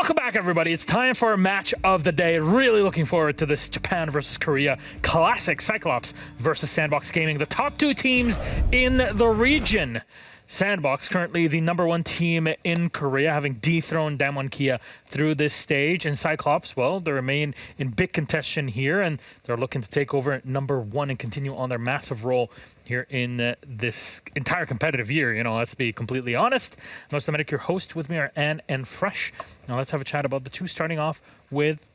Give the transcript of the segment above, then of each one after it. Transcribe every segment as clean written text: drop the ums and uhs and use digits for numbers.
Welcome back, everybody. It's time for a match of the day. Really looking forward to this Japan versus Korea classic. Cyclops versus Sandbox Gaming, the top two teams in the region. Sandbox, currently the #1 team in Korea, having dethroned Damwon Kia through this stage. And Cyclops, well, they remain in big contention here, and they're looking to take over #1 and continue on their massive role here in this entire competitive year. You know, let's be completely honest. Most of your host with me are Anne and Fresh. Now let's have a chat about the two, starting off with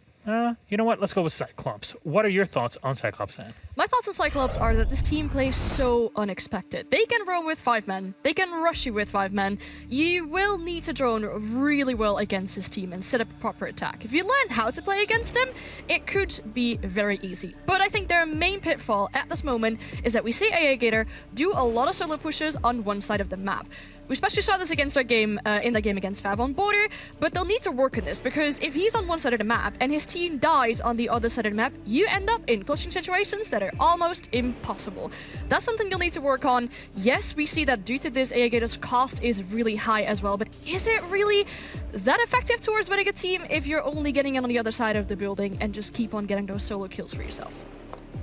you know what? Let's go with Cyclops. What are your thoughts on Cyclops, Anne? My thoughts on Cyclops are that this team plays so unexpected. They can roam with 5 men. They can rush you with 5 men. You will need to drone really well against this team and set up a proper attack. If you learn how to play against them, it could be very easy. But I think their main pitfall at this moment is that we see AA Gator do a lot of solo pushes on one side of the map. We especially saw this against our game in the game against Fav on border, but they'll need to work on this, because if he's on one side of the map and his team dies on the other side of the map, you end up in clutching situations that are almost impossible. That's something you'll need to work on. Yes, we see that due to this, AA Gator's cost is really high as well, but is it really that effective towards winning a team if you're only getting in on the other side of the building and just keep on getting those solo kills for yourself?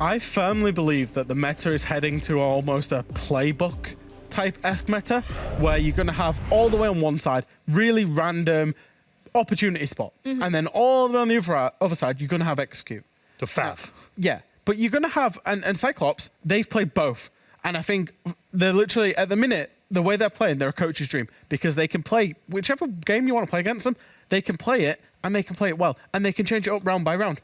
I firmly believe that the meta is heading to almost a playbook type-esque meta, where you're going to have all the way on one side, really random opportunity spot, and then all the way on the other side, you're going to have execute. The Fav. Yeah, but you're going to have, and Cyclops, they've played both. And I think they're literally, at the minute, the way they're playing, they're a coach's dream, because they can play whichever game you want to play against them, they can play it, and they can play it well, and they can change it up round by round.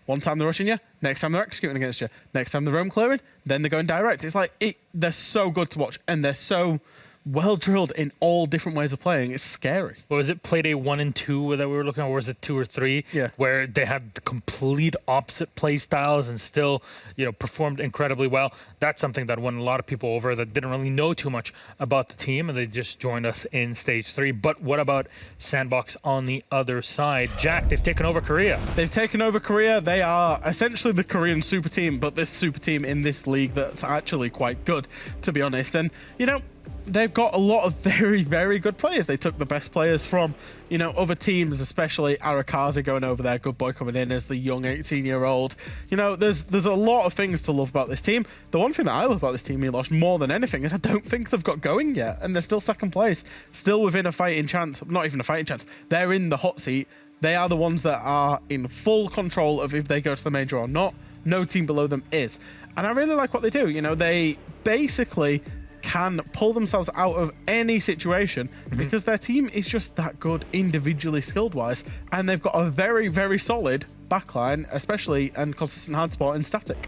One time they're rushing you, next time they're executing against you, next time they're roam clearing, then they're going direct. It's like, they're so good to watch, and they're so well drilled in all different ways of playing. It's scary. What was it, Playday 1 and 2 that we were looking at, or was it 2 or 3? Yeah. Where they had the complete opposite play styles and still, you know, performed incredibly well. That's something that won a lot of people over that didn't really know too much about the team, and they just joined us in Stage 3. But what about Sandbox on the other side? Jack, they've taken over Korea. They've taken over Korea. They are essentially the Korean super team, but this super team in this league that's actually quite good, to be honest. And, you know, they've got a lot of very, very good players. They took the best players from, you know, other teams, especially Arakaze going over there, good boy coming in as the young 18-year-old. You know, there's a lot of things to love about this team. The one thing that I love about this team, Milosh, more than anything, is I don't think they've got going yet, and they're still second place, still within a fighting chance. Not even a fighting chance. They're in the hot seat. They are the ones that are in full control of if they go to the major or not. No team below them is. And I really like what they do. You know, they basically can pull themselves out of any situation because their team is just that good individually skilled wise, and they've got a very, very solid backline, especially, and consistent hard spot in static.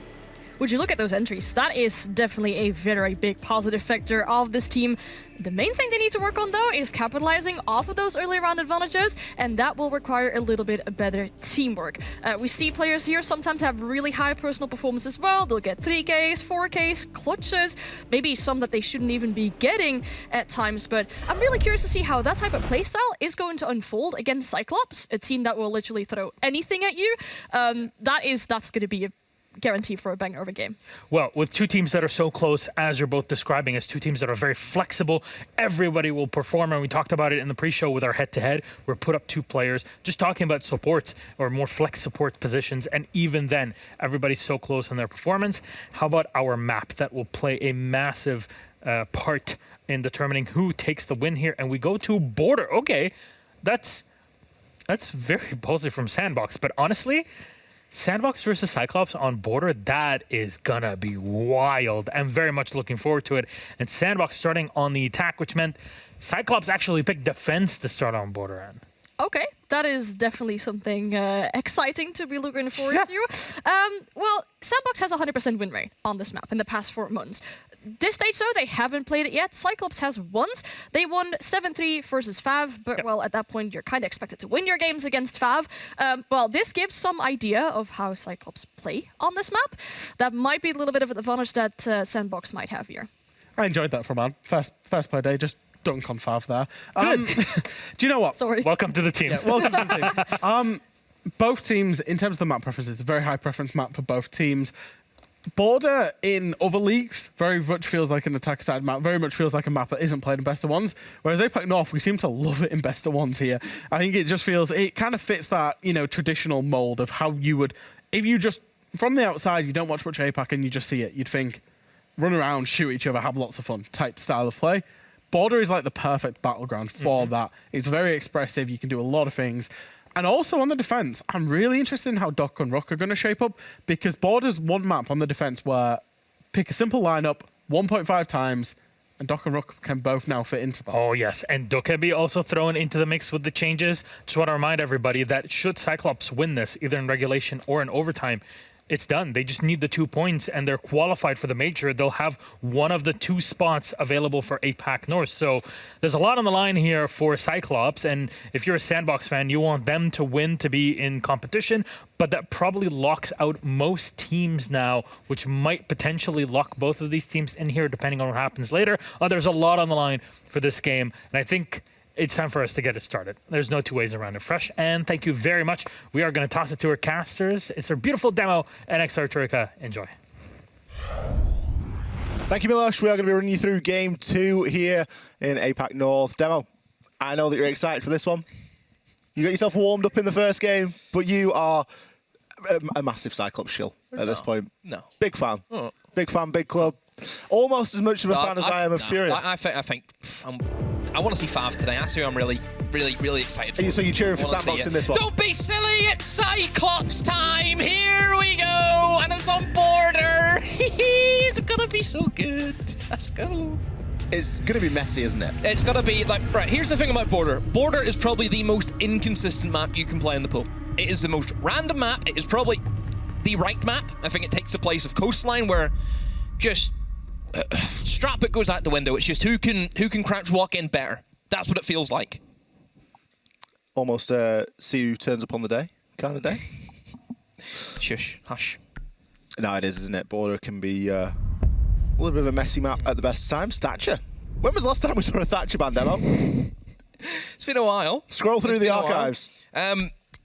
Would you look at those entries? That is definitely a very big positive factor of this team. The main thing they need to work on, though, is capitalizing off of those early round advantages, and that will require a little bit better teamwork. We see players here sometimes have really high personal performance as well. They'll get 3Ks, 4Ks, clutches, maybe some that they shouldn't even be getting at times, but I'm really curious to see how that type of playstyle is going to unfold against Cyclops, a team that will literally throw anything at you. That's going to be a guarantee for a banger of a game. Well, with two teams that are so close, as you're both describing, as two teams that are very flexible, everybody will perform, and we talked about it in the pre-show with our head-to-head. We're put up 2 players, just talking about supports or more flex support positions, and even then, everybody's so close in their performance. How about our map that will play a massive part in determining who takes the win here? And we go to border. Okay, that's very positive from Sandbox, but honestly, Sandbox versus Cyclops on border, that is gonna be wild. I'm very much looking forward to it. And Sandbox starting on the attack, which meant Cyclops actually picked defense to start on border end. Okay, that is definitely something exciting to be looking forward to. Well, Sandbox has a 100% win rate on this map in the past 4 months. This stage, though, they haven't played it yet. Cyclops has once. They won 7-3 versus Fav, but, well, at that point, you're kind of expected to win your games against Fav. Well, this gives some idea of how Cyclops play on this map. That might be a little bit of an advantage that Sandbox might have here. I enjoyed that from man. First play day, just dunk on Fav there. Do you know what? Sorry. Welcome to the team. Yeah, welcome to the team. Both teams, in terms of the map preferences, a very high preference map for both teams. Border in other leagues very much feels like an attack side map, very much feels like a map that isn't played in best of ones. Whereas APAC North, we seem to love it in best of ones here. I think it just feels, it kind of fits that, you know, traditional mold of how you would, if you just, from the outside, you don't watch much APAC and you just see it, you'd think, run around, shoot each other, have lots of fun type style of play. Border is like the perfect battleground for that. It's very expressive, you can do a lot of things. And also on the defense, I'm really interested in how Doc and Rook are going to shape up, because Border's one map on the defense where pick a simple lineup 1.5 times, and Doc and Rook can both now fit into that. Oh, yes. And Doc can be also thrown into the mix with the changes. Just want to remind everybody that should Cyclops win this, either in regulation or in overtime, it's done. They just need the 2 points and they're qualified for the major. They'll have one of the 2 spots available for APAC North. So there's a lot on the line here for Cyclops. And if you're a Sandbox fan, you want them to win to be in competition. But that probably locks out most teams now, which might potentially lock both of these teams in here, depending on what happens later. There's a lot on the line for this game. And I think it's time for us to get it started. There's no 2 ways around it. Fresh, and thank you very much. We are going to toss it to our casters. It's a beautiful demo, NXR Troika. Enjoy. Thank you, Milosh. We are going to be running you through game 2 here in APAC North. Demo, I know that you're excited for this one. You got yourself warmed up in the first game, but you are a massive Cyclops shill at this point. No. Big fan. Big fan, big club. Almost as much of a fan as I am of Fury. I think I want to see Fav today. That's who I'm really excited for. So you're cheering for Sandbox in this one? Don't be silly, it's Cyclops time. Here we go, and it's on Border. It's gonna be so good. Let's go. It's gonna be messy, isn't it? It's gonna be like, right, here's the thing about Border. Border is probably the most inconsistent map you can play in the pool. It is the most random map. It is probably the right map. I think it takes the place of Coastline, where just strap it goes out the window. It's just who can crouch walk in better. That's what it feels like. Almost see who turns up on the day kind of day. Shush, hush. No, it is, isn't it? Border can be a little bit of a messy map at the best of times. Thatcher. When was the last time we saw a Thatcher band demo? It's been a while. Scroll through the archives.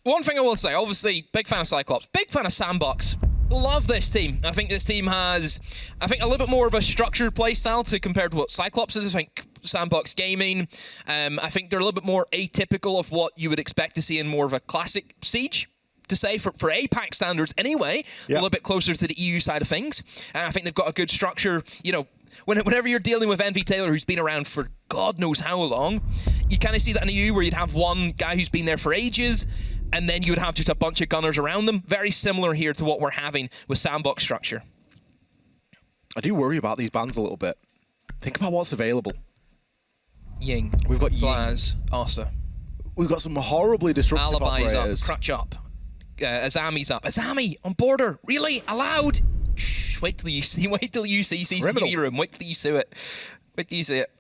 One thing I will say, obviously, big fan of Cyclops, big fan of Sandbox. Love this team. I think this team has, a little bit more of a structured playstyle to compared to what Cyclops is. I think Sandbox Gaming, I think they're a little bit more atypical of what you would expect to see in more of a classic Siege, to say, for APAC standards anyway, a little bit closer to the EU side of things. And I think they've got a good structure. You know, whenever you're dealing with Envy Taylor, who's been around for God knows how long, you kind of see that in the EU where you'd have one guy who's been there for ages, and then you would have just a bunch of gunners around them. Very similar here to what we're having with Sandbox structure. I do worry about these bans a little bit. Think about what's available. Ying. We've got Blaz, Asa. We've got some horribly disruptive Alibi's operators. up, Crutch up. Azami's up. Azami on Border. Really? Allowed? Shh, wait till you see CCTV room. Wait till you see it. Wait till you see it.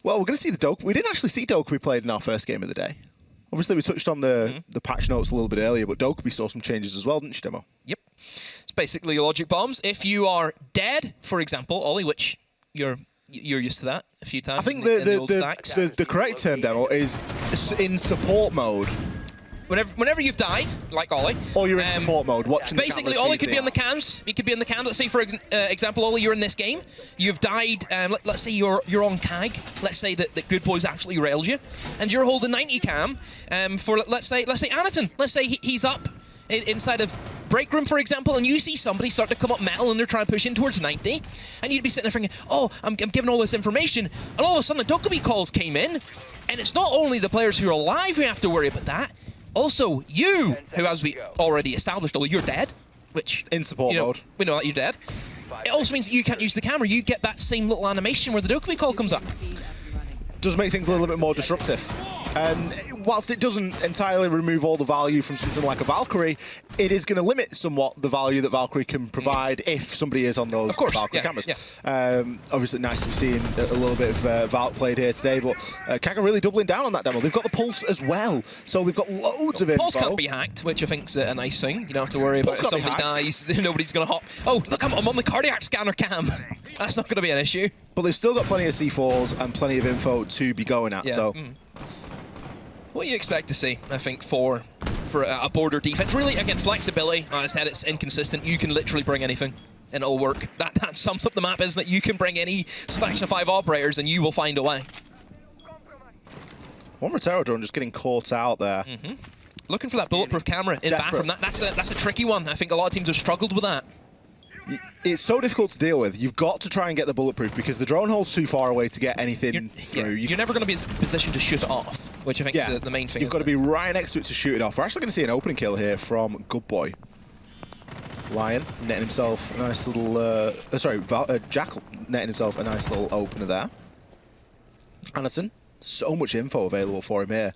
Well, we're going to see the Doke. We didn't actually see Doke played in our first game of the day. Obviously, we touched on the patch notes a little bit earlier, but Doke saw some changes as well, didn't you, Demo? Yep. It's basically logic bombs. If you are dead, for example, Ollie, which you're used to that a few times. I think in the old stacks. the correct term, Demo, is in support mode. Whenever you've died, like Ollie, or you're in support mode, watching basically, the Ollie could be on the cams. You could be on the cams. Let's say, for example, Ollie, you're in this game. You've died. Let's say you're on CAG. Let's say that Good Boys actually railed you, and you're holding 90 cam for let's say Anaton. Let's say he's up inside of break room, for example, and you see somebody start to come up metal and they're trying to push in towards 90, and you'd be sitting there thinking, oh, I'm giving all this information, and all of a sudden the Dokkaebi calls came in, and it's not only the players who are alive who have to worry about that. Also, you, who, as we already established, although you're dead, which... In support mode. We know that you're dead. It also means that you can't use the camera. You get that same little animation where the Dokkaebi call comes up. Does make things a little bit more disruptive. And whilst it doesn't entirely remove all the value from something like a Valkyrie, it is going to limit somewhat the value that Valkyrie can provide if somebody is on those Valkyrie cameras. Yeah. Obviously, nice to be seeing a little bit of Valk played here today, but Kaga really doubling down on that demo. They've got the Pulse as well, so they've got loads of info. Pulse can't be hacked, which I think's a nice thing. You don't have to worry about if somebody dies, nobody's going to hop. Oh, look, I'm on the cardiac scanner cam. That's not going to be an issue. But they've still got plenty of C4s and plenty of info to be going at, so... What you expect to see, I think, for for a border defense. Really, again, flexibility. As I said, it's inconsistent. You can literally bring anything and it'll work. That sums up the map, isn't it? You can bring any selection of 5 operators and you will find a way. One Rotero drone just getting caught out there. Looking for that bulletproof camera in bathroom. That's a tricky one. I think a lot of teams have struggled with that. It's so difficult to deal with. You've got to try and get the bulletproof because the drone holds too far away to get anything through. You're never going to be in a position to shoot it off, which I think is the main thing. You've got to be right next to it to shoot it off. We're actually going to see an opening kill here from Good Boy. Lion netting himself a nice little... Jackal netting himself a nice little opener there. Anderson, so much info available for him here.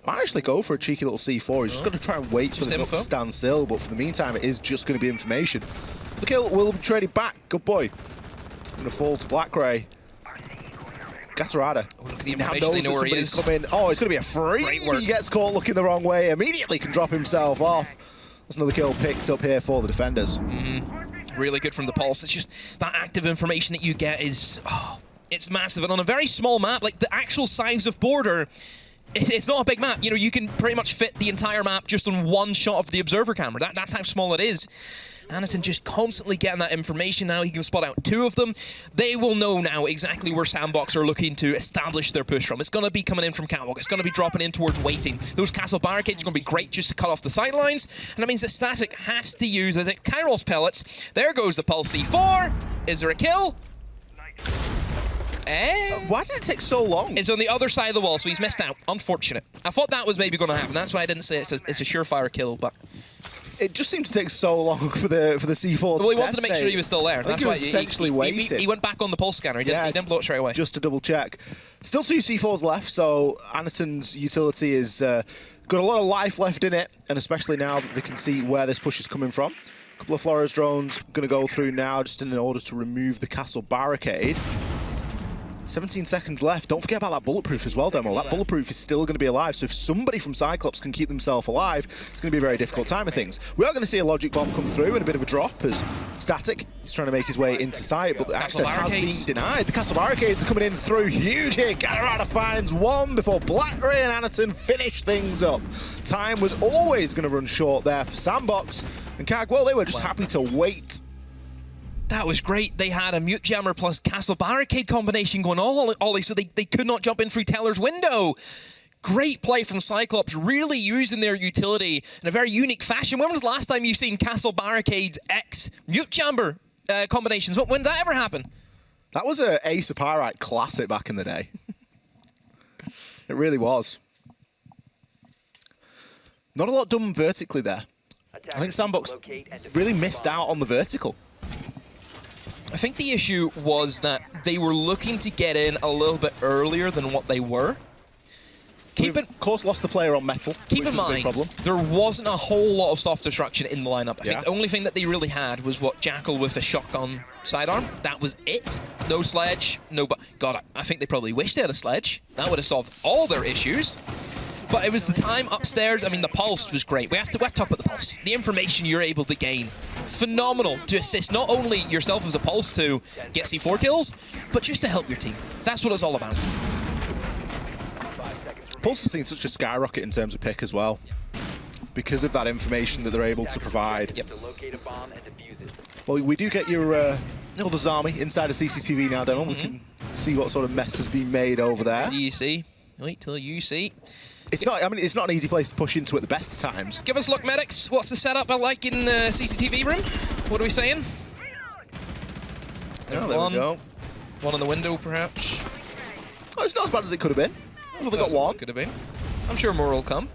Might actually go for a cheeky little C4. He's just got to try and wait for the gun to stand still, but for the meantime, it is just going to be information. The kill will be traded back. Good boy. Going to fall to Black Ray. Gatarada. Oh, look at the information. They know where he is. Coming. Oh, it's going to be a free. He gets caught looking the wrong way. Immediately can drop himself off. That's another kill picked up here for the defenders. Really good from the Pulse. It's just that active information that you get is... it's massive. And on a very small map, like the actual size of border... It's not a big map. You know, you can pretty much fit the entire map just on one shot of the observer camera. That's how small it is. Anderson just constantly getting that information now. He can spot out 2 of them. They will know now exactly where Sandbox are looking to establish their push from. It's going to be coming in from Catwalk. It's going to be dropping in towards waiting. Those castle barricades are going to be great just to cut off the sidelines. And that means that Static has to use as it Kairos pellets. There goes the Pulse C4. Is there a kill? Why did it take so long? It's on the other side of the wall, so he's missed out. Unfortunate. I thought that was maybe going to happen. That's why I didn't say it's a surefire kill, but... It just seemed to take so long for the C4 to Well, he wanted to make sure he was still there. That's why he went back on the pulse scanner. He didn't blow it straight away. Just to double check. Still 2 C4s left, so Anderson's utility is got a lot of life left in it, and especially now that they can see where this push is coming from. A couple of Flores drones going to go through now just in order to remove the castle barricade. 17 seconds left. Don't forget about that bulletproof as well, Demo. That bulletproof is still going to be alive, so if somebody from Cyclops can keep themselves alive, it's going to be a very difficult time of things. We are going to see a logic bomb come through and a bit of a drop as Static is trying to make his way into sight, but the access has been denied. The castle barricades are coming in through. Huge hit. Gatarada finds one before Black Ray and Anderson finish things up. Time was always going to run short there for Sandbox. And Kag, well, they were just happy to wait. That was great. They had a mute jammer plus castle barricade combination going Ollie, so they could not jump in through Teller's window. Great play from Cyclops, really using their utility in a very unique fashion. When was the last time you've seen castle barricades X mute jammer combinations? When did that ever happen? That was a Ace of Pyrite classic back in the day. It really was. Not a lot done vertically there. I think Sandbox really missed out on the vertical. I think the issue was that they were looking to get in a little bit earlier than what they were. Of course, lost the player on metal. Keep in mind, there wasn't a whole lot of soft destruction in the lineup. I think the only thing that they really had was what Jackal with a shotgun sidearm. That was it. No sledge. No. God, I think they probably wish they had a sledge. That would have solved all their issues. But it was the time upstairs. I mean, the Pulse was great. We have to talk about the Pulse. The information you're able to gain, phenomenal to assist not only yourself as a Pulse to get C4 kills, but just to help your team. That's what it's all about. Pulse has seen such a skyrocket in terms of pick as well, because of that information that they're able to provide. Well, we do get your little Zami inside of CCTV now, Demo. We can see what sort of mess has been made over there. You see. Wait till you see. It's not. I mean, it's not an easy place to push into at the best of times. Give us a look, medics. What's the setup like in the CCTV room? What are we saying? Oh, there we go. One on the window, perhaps. Oh, it's not as bad as it could have been. Well, they got one. Could have been. I'm sure more will come.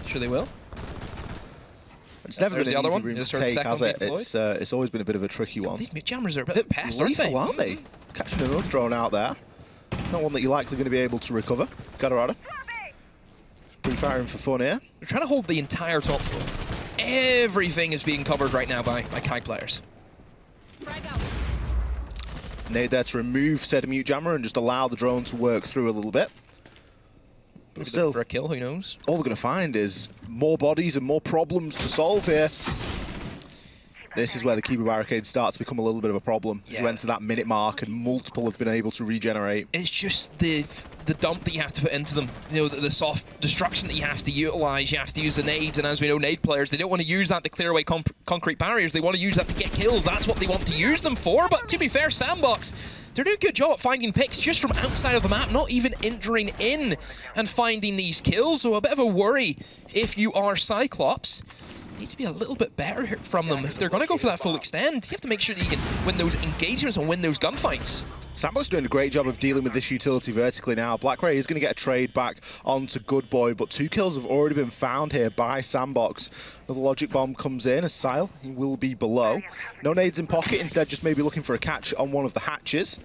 Sure they will. It's never been an easy room to take, has it? It's always been a bit of a tricky one. These mid jammers are a bit of a pest, aren't they? Aren't they? Catching another drone out there. Not one that you're likely going to be able to recover. Gatarada. Pre-firing for fun here. They're trying to hold the entire top floor. Everything is being covered right now by Kai players. Nade there to remove said mute jammer and just allow the drone to work through a little bit. But still, for a kill, who knows? All they're going to find is more bodies and more problems to solve here. This is where the keeper barricades start to become a little bit of a problem. Yeah. You enter that minute mark and multiple have been able to regenerate. It's just the dump that you have to put into them. You know, the soft destruction that you have to utilize. You have to use the nades, and as we know, nade players, they don't want to use that to clear away concrete barriers. They want to use that to get kills. That's what they want to use them for. But to be fair, Sandbox, they're doing a good job at finding picks just from outside of the map, not even entering in and finding these kills. So a bit of a worry if you are Cyclops. Needs to be a little bit better from them. If they're going to go for that full extend, you have to make sure that you can win those engagements and win those gunfights. Sandbox doing a great job of dealing with this utility vertically now. BlackRay is going to get a trade back onto Good Boy, but 2 kills have already been found here by Sandbox. Another logic bomb comes in as Sile, he will be below. No nades in pocket, instead just maybe looking for a catch on one of the hatches.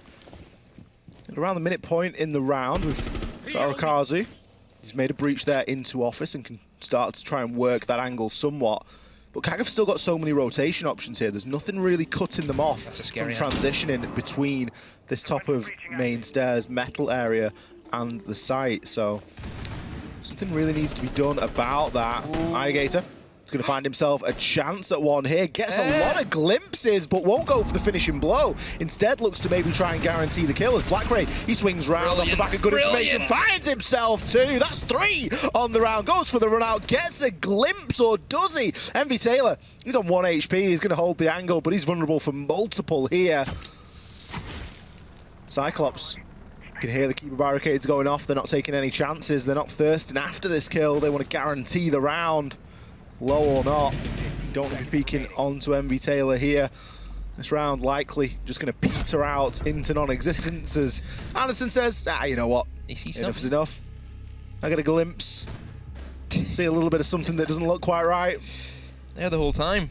And around the minute point in the round, we've got Arakazu. He's made a breach there into office and can start to try and work that angle somewhat. But KAG have still got so many rotation options here. There's nothing really cutting them off from transitioning between this top of main stairs metal area and the site. So something really needs to be done about that. Gator is going to find himself a chance at one here. Gets a lot of glimpses, but won't go for the finishing blow. Instead, looks to maybe try and guarantee the kill as BlackRay, he swings round off the back of good information, finds himself 2. That's 3 on the round. Goes for the run out, gets a glimpse, or does he? Envy Taylor, he's on 1 HP. He's going to hold the angle, but he's vulnerable for multiple here. Cyclops can hear the keeper barricades going off. They're not taking any chances. They're not thirsting after this kill. They want to guarantee the round. Low or not, don't want to be peeking onto Envy Taylor here. This round likely just going to peter out into non-existence as Anderson says, you know what, enough is enough. I got a glimpse. See a little bit of something that doesn't look quite right. There the whole time.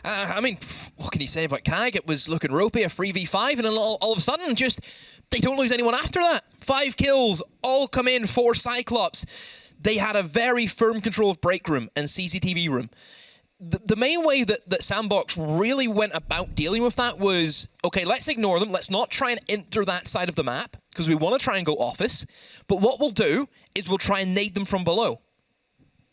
I mean, what can you say about KAG? It was looking ropey, a 3v5, and then all of a sudden, just they don't lose anyone after that. 5 kills, all come in for Cyclops. They had a very firm control of break room and CCTV room. The main way that Sandbox really went about dealing with that was, okay, let's ignore them. Let's not try and enter that side of the map because we want to try and go office. But what we'll do is we'll try and nade them from below.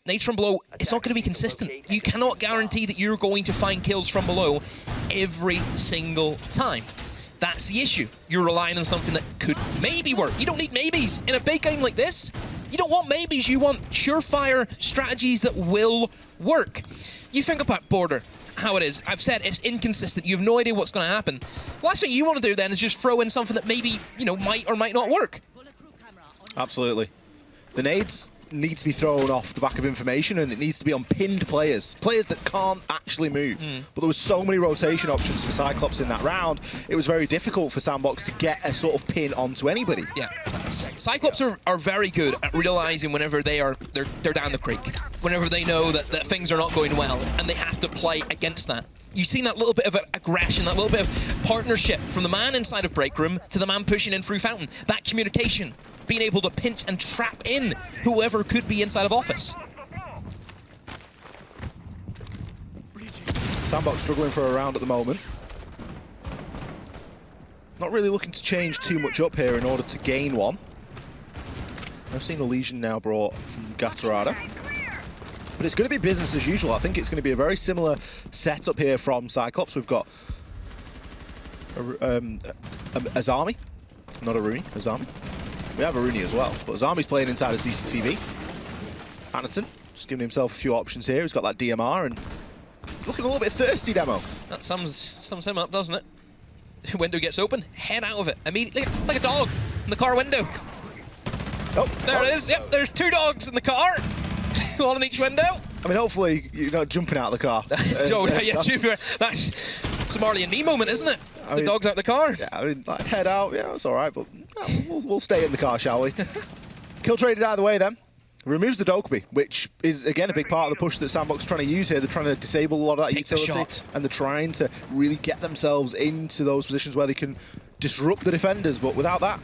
Nades from below, it's not going to be consistent. You cannot guarantee that you're going to find kills from below every single time. That's the issue. You're relying on something that could maybe work. You don't need maybes in a big game like this. You don't want maybes, you want surefire strategies that will work. You think about Border, how it is. I've said it's inconsistent. You have no idea what's going to happen. Last thing you want to do then is just throw in something that maybe, you know, might or might not work. Absolutely. The nades need to be thrown off the back of information, and it needs to be on pinned players that can't actually move. But there was so many rotation options for Cyclops in that round, it was very difficult for Sandbox to get a sort of pin onto anybody. Yeah, Cyclops are very good at realizing whenever they're down the creek, whenever they know that things are not going well, and they have to play against that. You've seen that little bit of aggression, that little bit of partnership from the man inside of break room to the man pushing in through fountain. That communication, being able to pinch and trap in whoever could be inside of office. Sandbox struggling for a round at the moment. Not really looking to change too much up here in order to gain one. I've seen a Legion now brought from Gatorada. But it's going to be business as usual. I think it's going to be a very similar setup here from Cyclops. We've got Azami, not Aruni, Azami. We have Aruni as well, but Azami's playing inside of CCTV. Anderson just giving himself a few options here. He's got that DMR and he's looking a little bit thirsty, Demo. That sums him up, doesn't it? Window gets open, head out of it immediately, like a dog in the car window. Oh, there it is. Yep, there's 2 dogs in the car, one on each window. I mean, hopefully you're not jumping out of the car. Oh, yeah, that's some Marley and me moment, isn't it? The dog's out the car. Yeah, I mean, like, head out, yeah, it's all right, but we'll stay in the car, shall we? Kill traded either way then. Removes the Dokkaebi, which is, again, a big part of the push that Sandbox is trying to use here. They're trying to disable a lot of that utility, and they're trying to really get themselves into those positions where they can disrupt the defenders, but without that,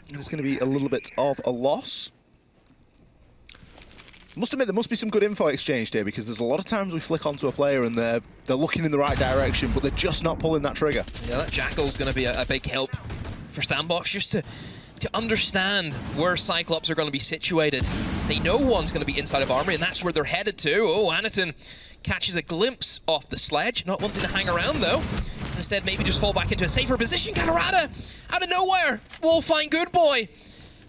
it's going to be a little bit of a loss. I must admit, there must be some good info exchanged here, because there's a lot of times we flick onto a player and they're looking in the right direction, but they're just not pulling that trigger. Yeah, that Jackal's going to be a big help for Sandbox, just to to understand where Cyclops are going to be situated. They know one's going to be inside of Armory, and that's where they're headed to. Oh, Anaton catches a glimpse off the sledge, not wanting to hang around though. Instead, maybe just fall back into a safer position. Gatorada, out of nowhere, will find Good Boy.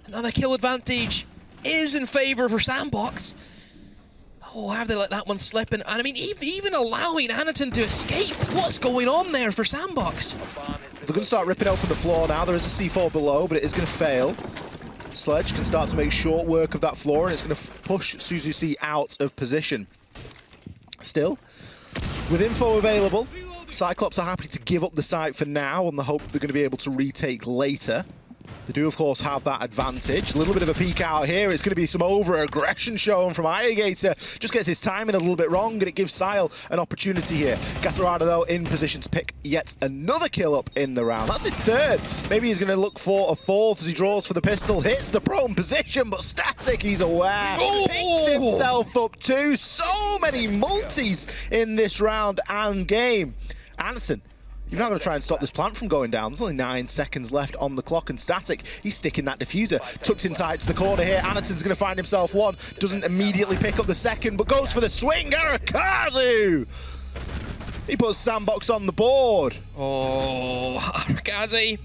Another kill advantage is in favor for Sandbox. Oh, have they let that one slip? And I mean, even allowing Anaton to escape. What's going on there for Sandbox? They're going to start ripping open the floor now. There is a C4 below, but it is going to fail. Sledge can start to make short work of that floor, and it's going to push Suzuki out of position. Still, with info available, Cyclops are happy to give up the site for now on the hope they're going to be able to retake later. They do, of course, have that advantage. A little bit of a peek out here. It's going to be some over-aggression shown from Irrigator. Just gets his timing a little bit wrong, and it gives Sile an opportunity here. Gatorada, though, in position to pick yet another kill up in the round. That's his third. Maybe he's going to look for a fourth as he draws for the pistol. Hits the prone position, but Static, he's aware. Oh! Picks himself up too. So many multis in this round and game. Anderson, you're not going to try and stop this plant from going down. There's only 9 seconds left on the clock, and Static, he's sticking that diffuser. Tucked in tight to the corner here. Anaton's going to find himself one. Doesn't immediately pick up the second, but goes for the swing. Arakazu! He puts Sandbox on the board. Oh, Arakazi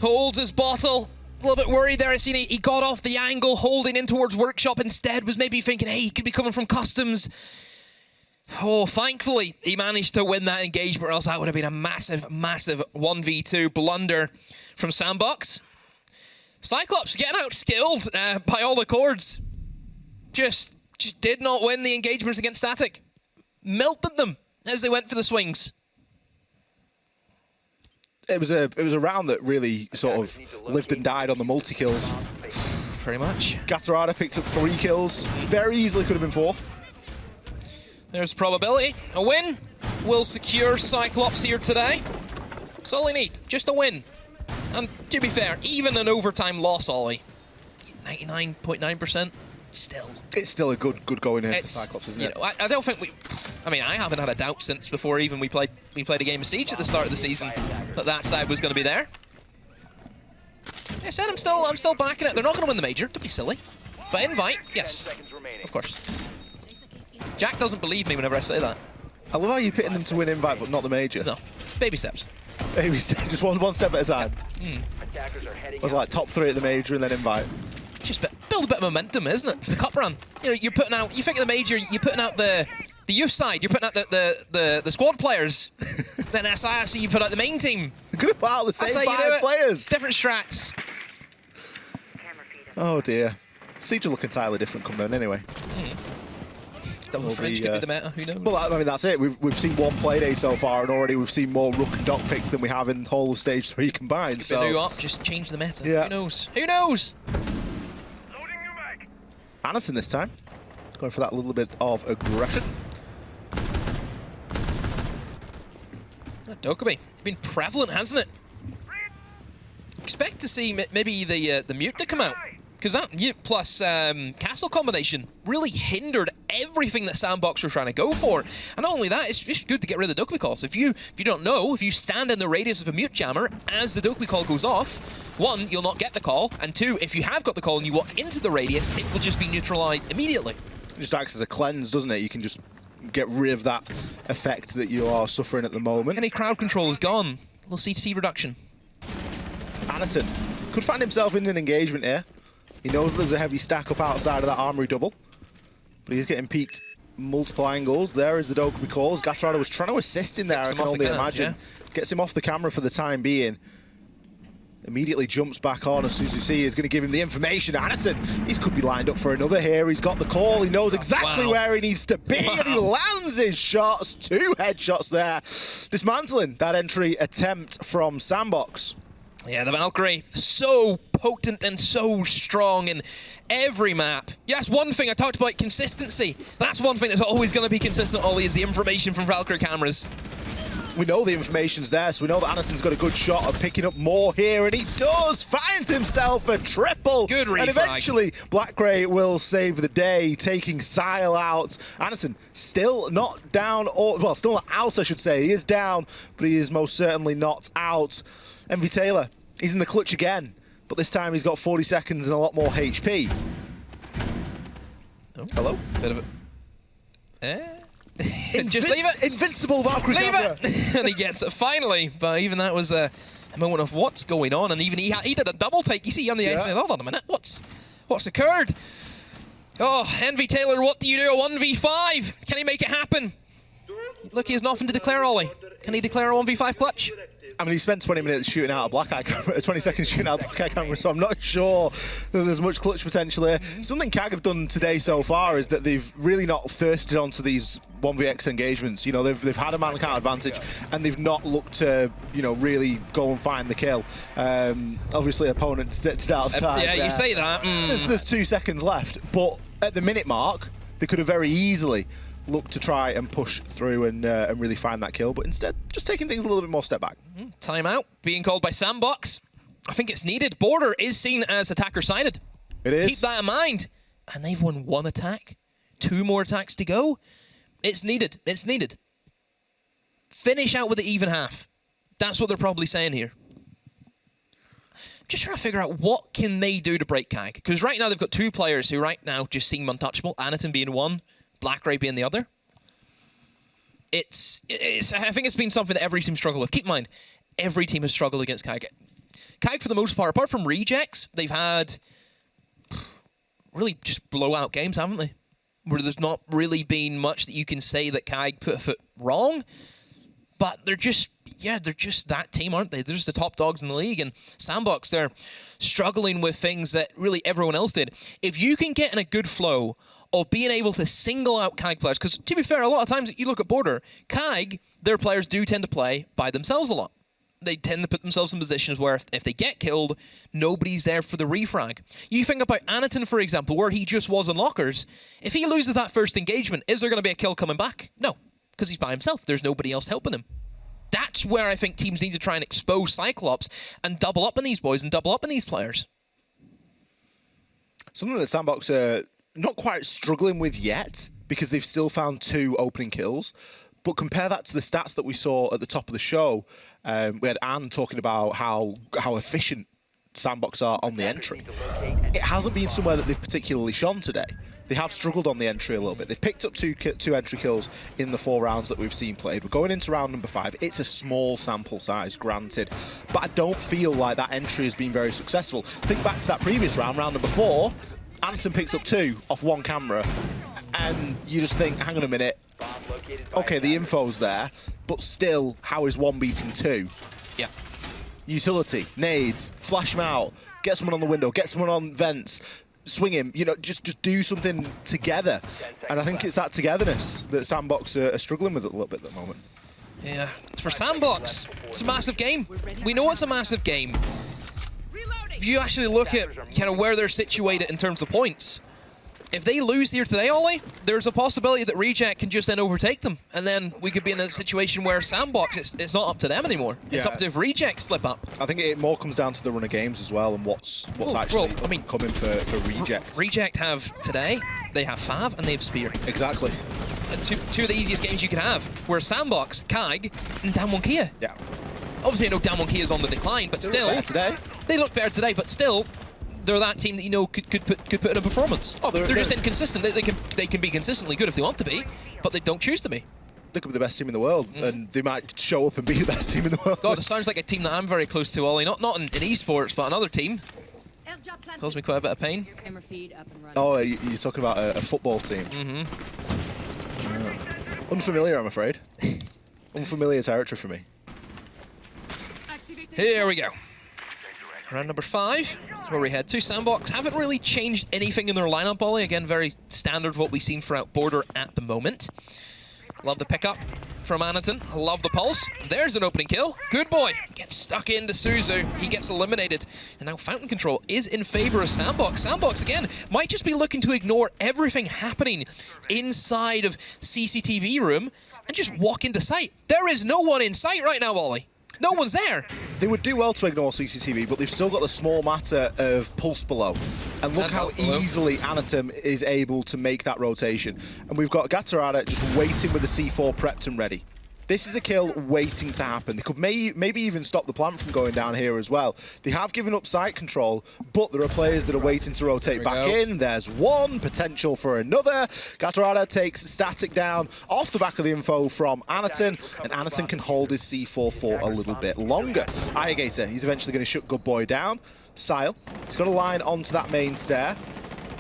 holds his bottle. A little bit worried there. I seen he got off the angle, holding in towards Workshop instead. Was maybe thinking, hey, he could be coming from Customs. Oh, thankfully, he managed to win that engagement, or else that would have been a massive, massive 1v2 blunder from Sandbox. Cyclops getting outskilled by all accords. Just did not win the engagements against Static. Melted them as they went for the swings. It was a round that really sort of lived and died on the multi-kills. Pretty much. Gatorada picked up 3 kills. Very easily could have been 4th. There's probability. A win will secure Cyclops here today. That's all they need, just a win. And to be fair, even an overtime loss, Ollie, 99.9%, still. It's still a good going here for Cyclops, isn't it? You know, I don't think I haven't had a doubt since before even we played a game of Siege at the start of the season that side was going to be there. I said I'm still backing it. They're not going to win the major. Don't be silly. But invite, yes, of course. Jack doesn't believe me whenever I say that. I love how you're pitting them to win invite, but not the major. No, baby steps. Baby steps, just one step at a time. It was like top 3 at the major and then invite. Just build a bit of momentum, isn't it, for the cup run? You know, you're putting out. You think of the major, you're putting out the youth side. You're putting out the squad players. Then SIS, you put out the main team. You're gonna put out the same 5 players. Different strats. Oh dear. Siege will look entirely different come then anyway. Double French could be the meta, who knows? Well, I mean, that's it. We've seen one Playday so far, and already we've seen more Rook and Doc picks than we have in the whole of Stage 3 combined. So new up, just change the meta. Yeah. Who knows? Who knows? Anderson this time, going for that little bit of aggression. That Dokkaebi, been prevalent, hasn't it? Expect to see maybe the mute to come out. Because that mute plus castle combination really hindered everything that Sandbox were trying to go for. And not only that, it's just good to get rid of the Dokkaebi call. So if you don't know, if you stand in the radius of a mute jammer as the Dokkaebi call goes off, 1, you'll not get the call, and 2, if you have got the call and you walk into the radius, it will just be neutralized immediately. It just acts as a cleanse, doesn't it? You can just get rid of that effect that you are suffering at the moment. Any crowd control is gone. We'll see CT reduction. Anderson could find himself in an engagement here. He knows that there's a heavy stack up outside of that armory double, but he's getting peeked multiple angles. There is the Dokkaebi calls. Gatorada was trying to assist in there, I can only imagine. Yeah. Gets him off the camera for the time being. Immediately jumps back on as Suzuki is going to give him the information. Anderson, he could be lined up for another here. He's got the call. He knows exactly where he needs to be, and he lands his shots. 2 headshots there, dismantling that entry attempt from Sandbox. Yeah, the Valkyrie, so potent and so strong in every map. Yes, one thing I talked about, consistency. That's one thing that's always going to be consistent, Ollie, is the information from Valkyrie cameras. We know the information's there, so we know that Anderson's got a good shot of picking up more here, and he does! Finds himself a triple! Good refrag. And eventually, Black Grey will save the day, taking Sile out. Anderson still not down, or, well, still not out, I should say. He is down, but he is most certainly not out. Envy Taylor, he's in the clutch again, but but this time he's got 40 seconds and a lot more HP. Oh. Hello? Bit of it. Just leave it. Invincible Valkyrie Leave camera. it. And he gets it finally. But even that was a moment of what's going on. And even he did a double take. You see on the ice. Hold on a minute. What's occurred? Oh, Envy Taylor, what do you do? A 1v5. Can he make it happen? Look, he has nothing to declare, Ollie. Can he declare a 1v5 clutch? I mean, he spent 20 minutes shooting out a black eye camera, 20 seconds shooting out a black eye camera, so I'm not sure that there's much clutch potential here. Something CAG have done today so far is that they've really not thirsted onto these 1vx engagements. You know, they've had a man count advantage, and they've not looked to, you know, really go and find the kill. Obviously, opponent to outside. Yeah, you say that. There's 2 seconds left, but at the minute mark, they could have very easily look to try and push through and really find that kill, but instead just taking things a little bit more step back. Timeout being called by Sandbox. I think it's needed. Border is seen as attacker-sided. It is. Keep that in mind. And they've won 1 attack. 2 more attacks to go. It's needed. It's needed. Finish out with the even half. That's what they're probably saying here. I'm just trying to figure out what can they do to break CAG. Because right now they've got 2 players who right now just seem untouchable. Anaton being one, Blackray being the other. I think it's been something that every team struggled with. Keep in mind, every team has struggled against CAG. CAG, for the most part, apart from rejects, they've had really just blowout games, haven't they? Where there's not really been much that you can say that CAG put a foot wrong. But they're just that team, aren't they? They're just the top dogs in the league. And Sandbox, they're struggling with things that really everyone else did. If you can get in a good flow of being able to single out CAG players, because to be fair, a lot of times you look at Border, CAG, their players do tend to play by themselves a lot. They tend to put themselves in positions where if they get killed, nobody's there for the refrag. You think about Anaton, for example, where he just was in lockers. If he loses that first engagement, is there going to be a kill coming back? No, because he's by himself. There's nobody else helping him. That's where I think teams need to try and expose Cyclops and double up on these boys and double up on these players. Something that Sandbox are not quite struggling with yet, because they've still found 2 opening kills. But compare that to the stats that we saw at the top of the show. We had Anne talking about how efficient Sandbox are on the entry. It hasn't been somewhere that they've particularly shone today. They have struggled on the entry a little bit. They've picked up 2 entry kills in the 4 rounds that we've seen played. We're going into round number 5. It's a small sample size, granted, but I don't feel like that entry has been very successful. Think back to that previous round, round number 4. Anderson picks up 2 off 1 camera, and you just think, hang on a minute, okay, the info's there, but still, how is 1 beating 2? Yeah. Utility, nades, flash him out, get someone on the window, get someone on vents, swing him, you know, just do something together. And I think it's that togetherness that Sandbox are struggling with a little bit at the moment. Yeah, for Sandbox, it's a massive game. We know it's a massive game. If you actually look at kind of where they're situated in terms of points, if they lose here today, Ollie, there's a possibility that Reject can just then overtake them. And then we could be in a situation where Sandbox, it's not up to them anymore. It's up to if Reject slip up. I think it more comes down to the run of games as well, and what's actually coming for Reject. Reject have today, they have Fav, and they have Spear. Exactly. Two of the easiest games you could have, where Sandbox, CAG, and Damwon Kia. Yeah. Obviously, I know Damwon Kia is on the decline, but still, they look better today, but still, they're that team that you know could put in a performance. Oh, they're just inconsistent. They can be consistently good if they want to be, but they don't choose to be. They could be the best team in the world, and they might show up and be the best team in the world. God, it sounds like a team that I'm very close to, Ollie. Not in esports, but another team. Caused me quite a bit of pain. Oh, you're talking about a football team. Unfamiliar, I'm afraid. Unfamiliar territory for me. Here we go. Round number 5 is where we head to. Sandbox haven't really changed anything in their lineup, Ollie. Again, very standard of what we've seen throughout Border at the moment. Love the pickup from Anaton. Love the pulse. There's an opening kill. Good boy. Gets stuck into Suzu. He gets eliminated. And now Fountain Control is in favor of Sandbox. Sandbox, again, might just be looking to ignore everything happening inside of CCTV room and just walk into sight. There is no one in sight right now, Ollie. No one's there. They would do well to ignore CCTV, but they've still got the small matter of pulse below. And look how easily Anatom is able to make that rotation. And we've got Gatarada just waiting with the C4 prepped and ready. This is a kill waiting to happen. They could maybe even stop the plant from going down here as well. They have given up site control, but there are players that are waiting to rotate back in. There's one, potential for another. Gatorada takes Static down off the back of the info from Anaton, and Anaton can hold his C4 for a little bit longer. Irrigator, he's eventually going to shut Good Boy down. Sile, he's got a line onto that main stair.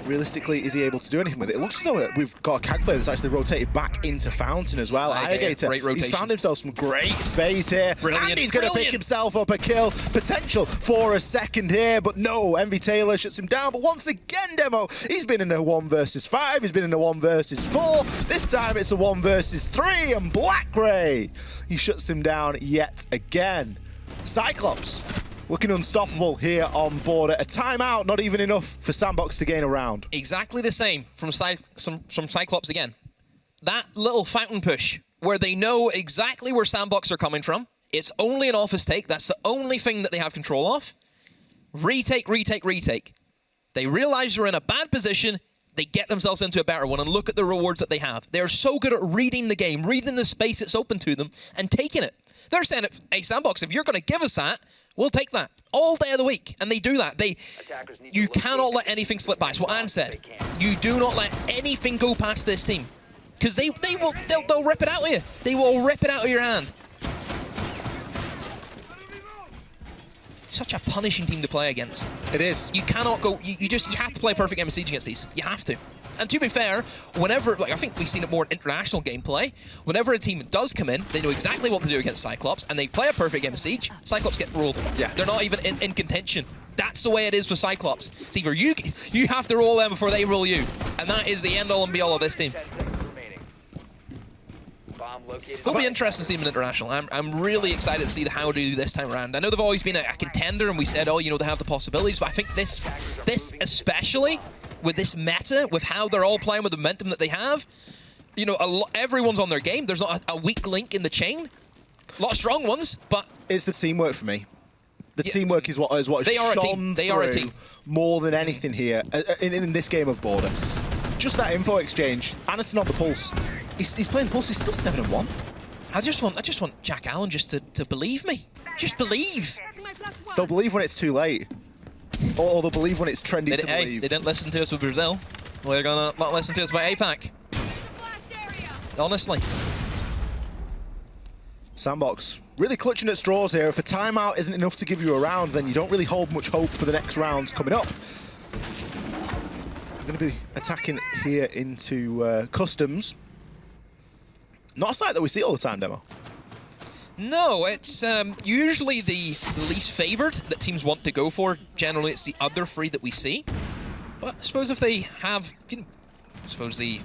Realistically, is he able to do anything with it? It looks as though we've got a CAG player that's actually rotated back into Fountain as well. Irrigator, he's found himself some great space here. Brilliant, and he's going to pick himself up a kill. Potential for a second here, but no, Envy Taylor shuts him down. But once again, Demo, he's been in a 1 versus 5. He's been in a 1 versus 4. This time it's a 1 versus 3, and Blackray, he shuts him down yet again. Cyclops, looking unstoppable here on border. A timeout, not even enough for Sandbox to gain a round. Exactly the same from Cyclops again. That little fountain push, where they know exactly where Sandbox are coming from. It's only an office take. That's the only thing that they have control of. Retake, retake, retake. They realize they're in a bad position. They get themselves into a better one, and look at the rewards that they have. They're so good at reading the game, reading the space that's open to them, and taking it. They're saying, hey, Sandbox, if you're going to give us that, we'll take that all day of the week. And they do that. You cannot let anything slip by. It's what Anne said. You do not let anything go past this team. Because they'll rip it out of you. They will rip it out of your hand. Such a punishing team to play against. It is. You cannot go, you have to play a perfect game of Siege against these. You have to. And to be fair, whenever, I think we've seen it more in international gameplay, whenever a team does come in, they know exactly what to do against Cyclops, and they play a perfect game of Siege, Cyclops get ruled. Yeah. They're not even in contention. That's the way it is for Cyclops. It's either you have to roll them before they roll you. And that is the end-all and be-all of this team. It'll be interesting to see them in international. I'm really excited to see how they do this time around. I know they've always been a contender, and we said, oh, you know, they have the possibilities, but I think this especially, with this meta, with how they're all playing with the momentum that they have, you know, everyone's on their game. There's not a weak link in the chain. A lot of strong ones, but it's the teamwork for me. The teamwork is what they are a team. They are a team more than anything here in this game of Border. Just that info exchange. Anaton on the pulse. He's playing the pulse. He's still 7-1. I just want Jack Allen just to believe me. Just believe. They'll believe when it's too late. Or they'll believe when it's trendy to believe. They didn't listen to us with Brazil. We're gonna not listen to us by APAC. Honestly. Sandbox really clutching at straws here. If a timeout isn't enough to give you a round, then you don't really hold much hope for the next rounds coming up. We're going to be attacking here into Customs. Not a site that we see all the time, Demo. No, it's usually the least favoured that teams want to go for. Generally, it's the other three that we see. But I suppose if they have, I suppose the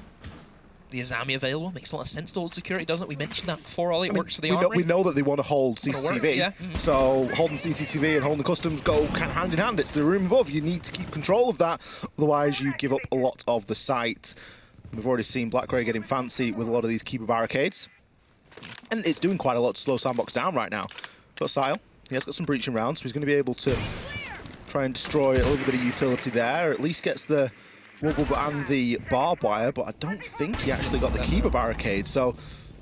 Azami available makes a lot of sense to hold security, doesn't it? We mentioned that before. Ollie, it works for the armory. We know that they want to hold CCTV. Yeah. So holding CCTV and holding Customs go hand in hand. It's the room above. You need to keep control of that. Otherwise, you give up a lot of the site. We've already seen Blackray getting fancy with a lot of these keeper barricades. And it's doing quite a lot to slow Sandbox down right now. But Sile, he has got some breaching rounds, so he's going to be able to try and destroy a little bit of utility there, or at least gets the wobble and the barbed wire, but I don't think he actually got the keeper barricade, so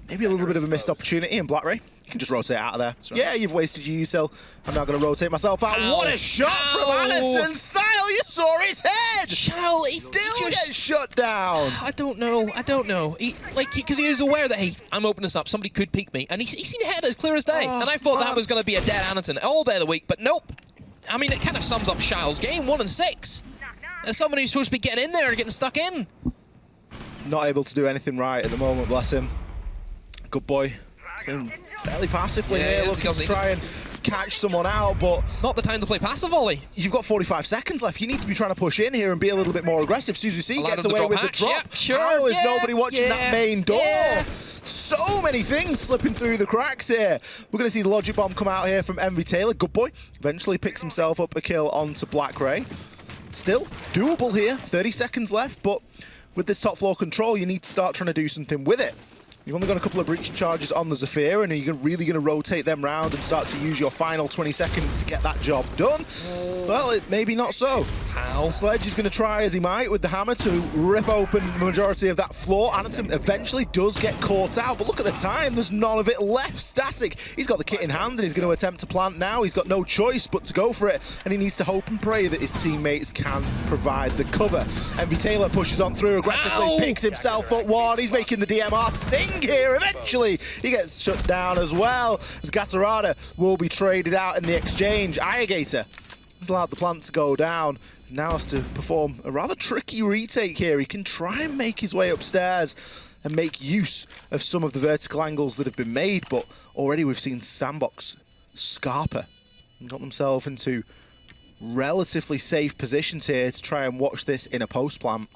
maybe a little bit of a missed opportunity. And Blackray, you can just rotate out of there. Right. Yeah, you've wasted your util. I'm now going to rotate myself out. Ow. What a shot from Anaton! Sile, you saw his head! Shall he still gets shut down? I don't know. Because he was aware that, hey, I'm opening this up, somebody could peek me, and he's seen ahead as clear as day. And I thought that was going to be a dead Anaton all day of the week, but nope. I mean, it kind of sums up Shile's game, 1-6. And somebody who's supposed to be getting in there and getting stuck in. Not able to do anything right at the moment, bless him. Good boy. Fairly passively here, looking to try and catch someone out, but not the time to play passive volley. You've got 45 seconds left. You need to be trying to push in here and be a little bit more aggressive. Suzu C gets away with the drop. Yep, sure. How is nobody watching that main door? So many things slipping through the cracks here. We're going to see the logic bomb come out here from Envy Taylor. Good boy. Eventually picks himself up a kill onto Blackray. Still doable here. 30 seconds left, but with this top floor control, you need to start trying to do something with it. You've only got a couple of breach charges on the Zafir, and are you really going to rotate them round and start to use your final 20 seconds to get that job done? Well, maybe not so. How? Sledge is going to try as he might with the hammer to rip open the majority of that floor. Anderson eventually does get caught out, but look at the time. There's none of it left. Static, he's got the kit in hand and he's going to attempt to plant now. He's got no choice but to go for it, and he needs to hope and pray that his teammates can provide the cover. MV Taylor pushes on through aggressively, Ow! picks himself up one. He's making the DMR sing here. Eventually, he gets shut down as well, as Gatarada will be traded out in the exchange. Irrigator has allowed the plant to go down. Now has to perform a rather tricky retake here. He can try and make his way upstairs and make use of some of the vertical angles that have been made, but already we've seen Sandbox Scarper and got themselves into relatively safe positions here to try and watch this in a post plant.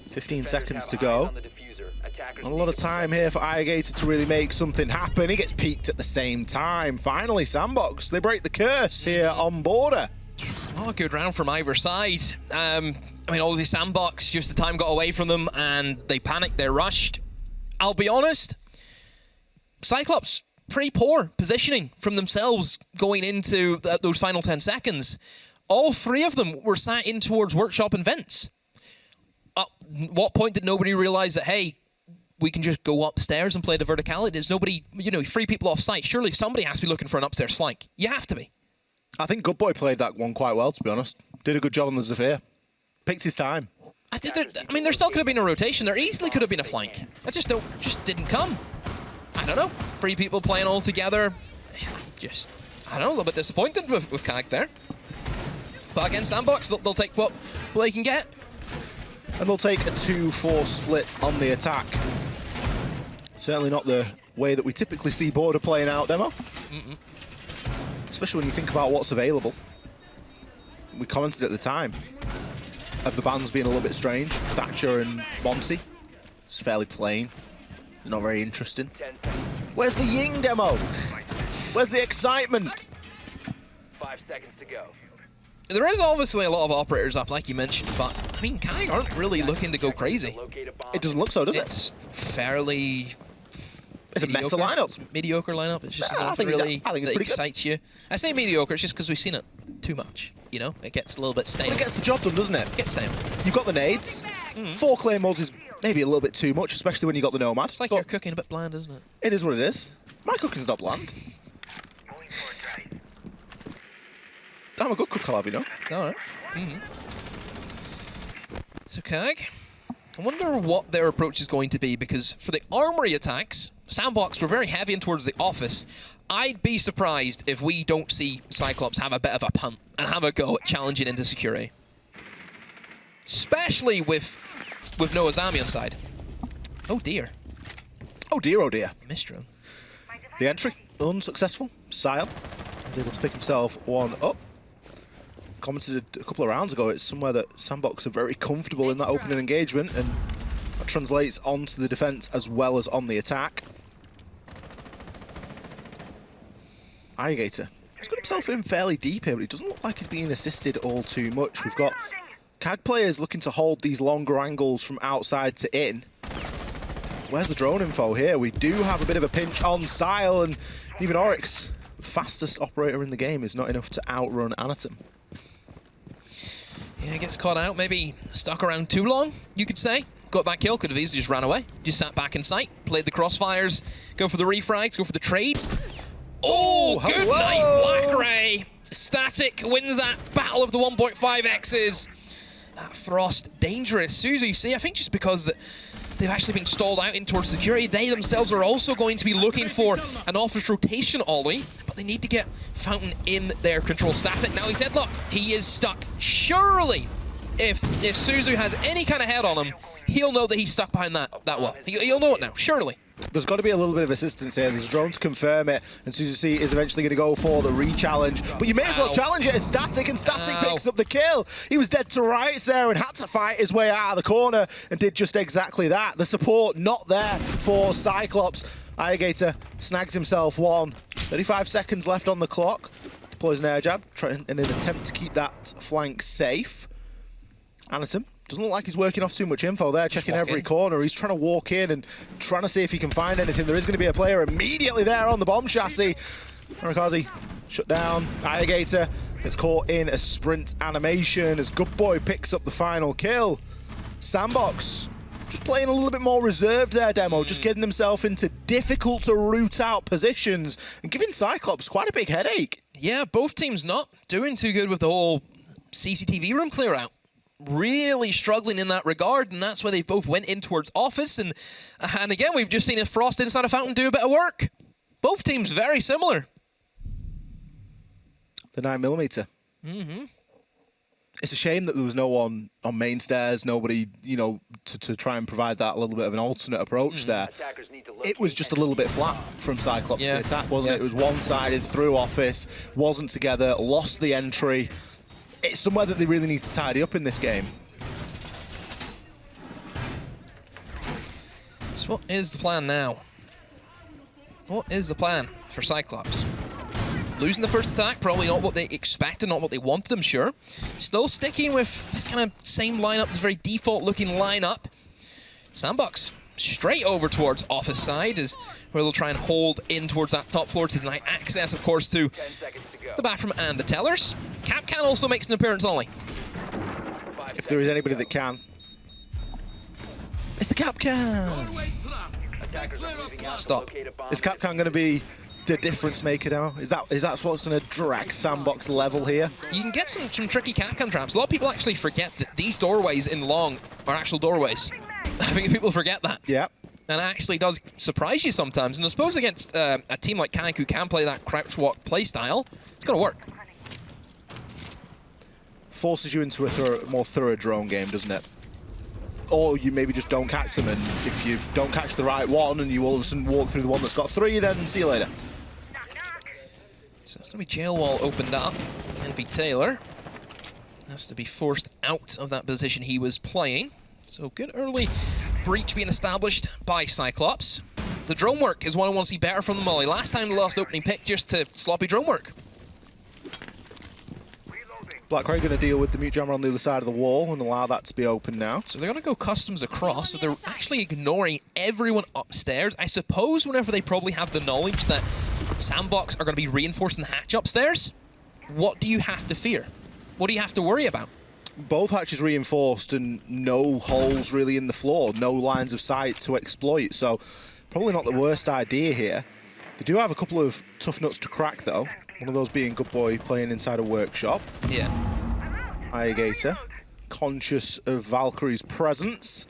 15 seconds to go. Not a lot of time here for Irrigator to really make something happen. He gets peaked at the same time. Finally, Sandbox, they break the curse here on border. Oh, a good round from either side. I mean, obviously Sandbox, just the time got away from them and they panicked, they rushed. I'll be honest, Cyclops, pretty poor positioning from themselves going into those final 10 seconds. All three of them were sat in towards Workshop and Vents. At what point did nobody realize that, hey, we can just go upstairs and play the verticality? There's nobody, you know, 3 people off site. Surely somebody has to be looking for an upstairs flank. You have to be. I think Good Boy played that one quite well, to be honest. Did a good job on the Zephyr. Picked his time. I mean, there still could have been a rotation. There easily could have been a flank. I just didn't come. I don't know. 3 people playing all together. I don't know, a little bit disappointed with Kag there. But against Sandbox, they'll take what they can get. And they'll take a 2-4 split on the attack. Certainly not the way that we typically see Border playing out, Demo. Especially when you think about what's available. We commented at the time of the bans being a little bit strange. Thatcher and Monty. It's fairly plain. Not very interesting. Where's the Ying Demo? Where's the excitement? 5 seconds to go. There is obviously a lot of operators up, like you mentioned, but I mean, Kag aren't really looking to go crazy. It doesn't look so, does it? It's fairly... It's a meta lineup. It's a mediocre lineup. It's just I not think really it's pretty good. excites you. I say mediocre, it's just because we've seen it too much. You know, it gets a little bit stale. But it gets the job done, doesn't it? It gets stale. You've got the nades. 4 claymores is maybe a little bit too much, especially when you got the Nomad. It's like but you're cooking a bit bland, isn't it? it is what it is. My cooking's not bland. I'm a good cook, I'll have you know. All right. So Kag, I wonder what their approach is going to be, because for the armory attacks, Sandbox were very heavy in towards the office. I'd be surprised if we don't see Cyclops have a bit of a punt and have a go at challenging into security. Especially with no Azami on side. Oh dear. Oh dear, oh dear. Mistron. The entry, unsuccessful. Sile was able to pick himself one up. Commented a couple of rounds ago, it's somewhere that Sandbox are very comfortable in that opening engagement, and that translates onto the defense as well as on the attack. Irrigator, he's got himself in fairly deep here, but it doesn't look like he's being assisted all too much. We've got Kag players looking to hold these longer angles from outside to in. Where's the drone info here? We do have a bit of a pinch on Sile, and even Oryx, the fastest operator in the game, is not enough to outrun Anatom. Yeah, gets caught out, maybe stuck around too long, you could say. Got that kill, could have easily just ran away. Just sat back in sight, played the crossfires, go for the refrags, go for the trades. Oh, good hello. night, Black Ray. Static wins that battle of the 1.5Xs. That Frost, dangerous. Suzu, you see, I think just because they've actually been stalled out in towards security, they themselves are also going to be looking for an office rotation ollie, but they need to get Fountain in their control. Static, now he's headlocked. He is stuck. Surely, if Suzu has any kind of head on him, he'll know that he's stuck behind that wall. He'll know it now, surely. There's got to be a little bit of assistance here. There's a drone to confirm it, and Suzuki is eventually going to go for the re-challenge. But you may as well challenge it as Static, and Static picks up the kill. He was dead to rights there and had to fight his way out of the corner, and did just exactly that. The support not there for Cyclops. Irrigator snags himself one. 35 seconds left on the clock. Deploys an air jab, trying in an attempt to keep that flank safe. Anatom doesn't look like he's working off too much info there, checking every corner. He's trying to walk in and trying to see if he can find anything. There is going to be a player immediately there on the bomb chassis. Arakazi shut down. Irrigator Gets caught in a sprint animation as Good Boy picks up the final kill. Sandbox just playing a little bit more reserved there, Demo, just getting himself into difficult to root out positions and giving Cyclops quite a big headache. Yeah, both teams not doing too good with the whole CCTV room clear out. Really struggling in that regard, and that's why they've both went in towards Office. And again, we've just seen a Frost inside a Fountain do a bit of work. Both teams very similar. The 9mm. It's a shame that there was no one on main stairs, nobody, you know, to try and provide that little bit of an alternate approach there. Attackers need to It was just a little bit flat from Cyclops, Yeah. the attack, wasn't Yeah. it? It was one-sided through Office, wasn't together, lost the entry. It's somewhere that they really need to tidy up in this game. So what is the plan now? What is the plan for Cyclops? Losing the first attack, probably not what they expected, not what they wanted, I'm sure. Still sticking with this kind of same lineup, this very default-looking lineup. Sandbox straight over towards Office side is where they'll try and hold in towards that top floor to deny access, of course, to 10 seconds to go. the bathroom and the tellers. Capcan also makes an appearance only. If there is anybody that can, it's the Capcan. Attackers are moving out to Stop. locate a bomb. Is Capcan going to be the difference maker now? Is that what's going to drag Sandbox level here? You can get some tricky Capcan traps. A lot of people actually forget that these doorways in Long are actual doorways. I think people forget that. Yeah. And it actually does surprise you sometimes. And I suppose against a team like Kank who can play that crouch walk playstyle, it's going to work. Forces you into a more thorough drone game, doesn't it? Or you maybe just don't catch them, and if you don't catch the right one and you all of a sudden walk through the one that's got 3, then see you later. So it's going to be jail wall opened up. Envy Taylor has to be forced out of that position he was playing. So good early breach being established by Cyclops. The drone work is what I want to see better from the Molly. Last time they lost opening pick just to sloppy drone work. Black Ray going to deal with the mute jammer on the other side of the wall and allow that to be open now. So they're going to go customs across, so they're actually ignoring everyone upstairs. I suppose whenever they probably have the knowledge that Sandbox are going to be reinforcing the hatch upstairs, what do you have to fear? What do you have to worry about? Both hatches reinforced and no holes really in the floor, no lines of sight to exploit, so probably not the worst idea here. They do have a couple of tough nuts to crack though, one of those being Good Boy playing inside a workshop. Yeah. Gator, conscious of Valkyrie's presence,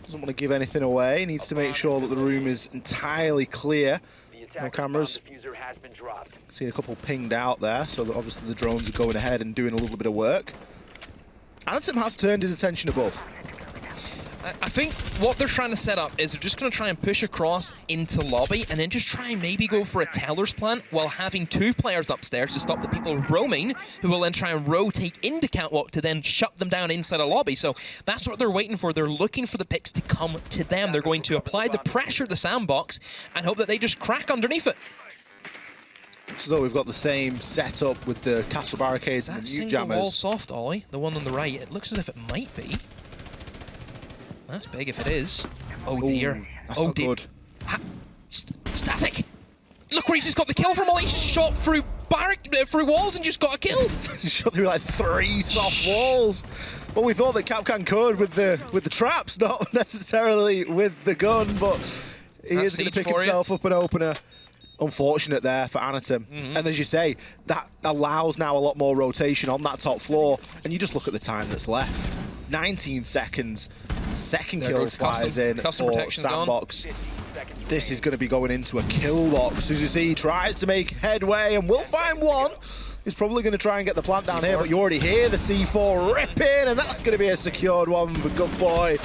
doesn't want to give anything away, needs to make sure that the room is entirely clear. The No attacker's cameras. bomb diffuser has been dropped. See a couple pinged out there, so that obviously the drones are going ahead and doing a little bit of work. Anderson has turned his attention above. I think what they're trying to set up is they're just going to try and push across into lobby and then just try and maybe go for a teller's plan while having 2 players upstairs to stop the people roaming, who will then try and rotate into catwalk to then shut them down inside a lobby. So that's what they're waiting for. They're looking for the picks to come to them. They're going to apply the pressure to Sandbox and hope that they just crack underneath it. Looks as though we've got the same setup with the castle barricades and That the mute single wall jammers. soft, Ollie, the one on the right, it looks as if it might be. That's big if it is. Oh dear. Ooh, that's oh not dear. good. Static! Look where he's just got the kill from, Ollie. He's just shot through through walls and just got a kill. He shot through like 3 soft walls. Well, we thought that Capcan could with the traps, not necessarily with the gun, but he That's is going to siege pick for you. himself up an opener. Unfortunate there for Anatim. And as you say, that allows now a lot more rotation on that top floor. And you just look at the time that's left. 19 seconds. Second There kill goes flies in custom for protection gone. Sandbox. This is going to be going into a kill box. As you see, he tries to make headway and will find one. He's probably going to try and get the plant down here, but you already hear the C4 ripping, and that's going to be a secured one for Good Boy.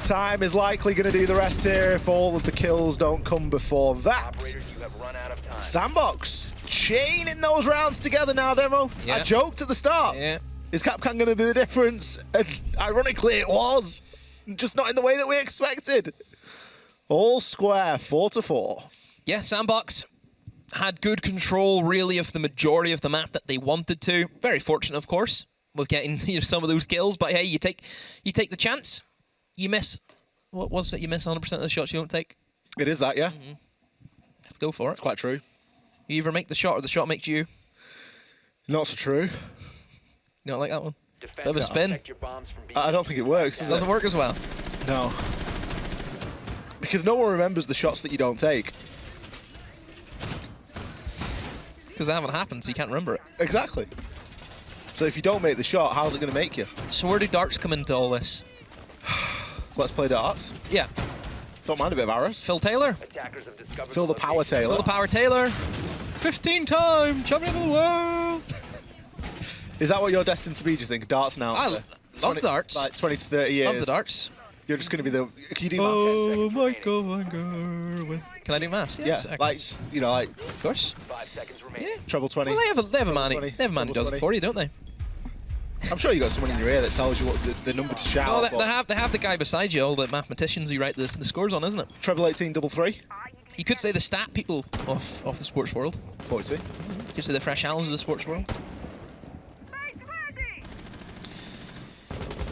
Time is likely going to do the rest here if all of the kills don't come before that. Operators, you have run out of time. Sandbox chaining those rounds together now, Demo. Yeah. I joked at the start. Yeah. Is Capcan going to be the difference? And ironically, it was. Just not in the way that we expected. All square, 4-4. Yeah, Sandbox had good control, really, of the majority of the map that they wanted to. Very fortunate, of course, with getting some of those kills. But hey, you take the chance. You miss. What was it? You miss 100% of the shots you don't take. It is that, yeah. Let's go for it. It's quite true. You either make the shot or the shot makes you. Not so true. You don't like that one? Bit of a Defenders, spin. protect your bombs from being I don't think it works, does it? Doesn't work as well. No. Because no one remembers the shots that you don't take. Because they haven't happened, so you can't remember it. Exactly. So if you don't make the shot, how's it going to make you? So where do darts come into all this? Let's play darts. Yeah. Don't mind a bit of arrows. Phil Taylor. attackers have discovered Fill the power, location. Taylor. Phil the Power Taylor. 15-time champion of the world. Is that what you're destined to be, do you think? Darts now? I for love darts. Like 20 to 30 years. Love the darts. You're just going to be the... Can you do maths? my God, with Can I do maths? Yeah, Yes, I like, can. you know, like Of course. 5 seconds remaining. treble 20. Well, they have a man. 20, They have a man who does it 20. for you, don't they? I'm sure you got someone in your ear that tells you what the number to shout. Oh, but they have the guy beside you, all the mathematicians who write the scores on, isn't it? treble 18, double 3, You could say the stat people of the sports world. 42. You could say the fresh hounds of the sports world.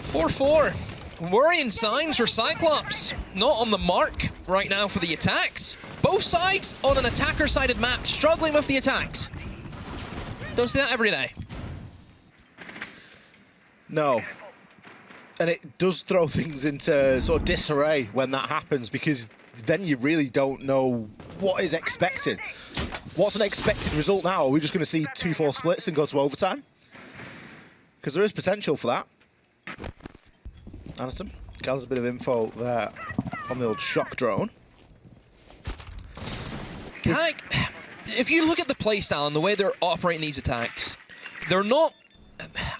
4-4. Worrying signs for Cyclops. Not on the mark right now for the attacks. Both sides on an attacker-sided map, struggling with the attacks. Don't see that every day. No. And it does throw things into sort of disarray when that happens, because then you really don't know what is expected. What's an expected result now? Are we just going to see 2-4 splits and go to overtime? Because there is potential for that. Anderson gathers a bit of info there on the old shock drone. If you look at the playstyle and the way they're operating these attacks, they're not...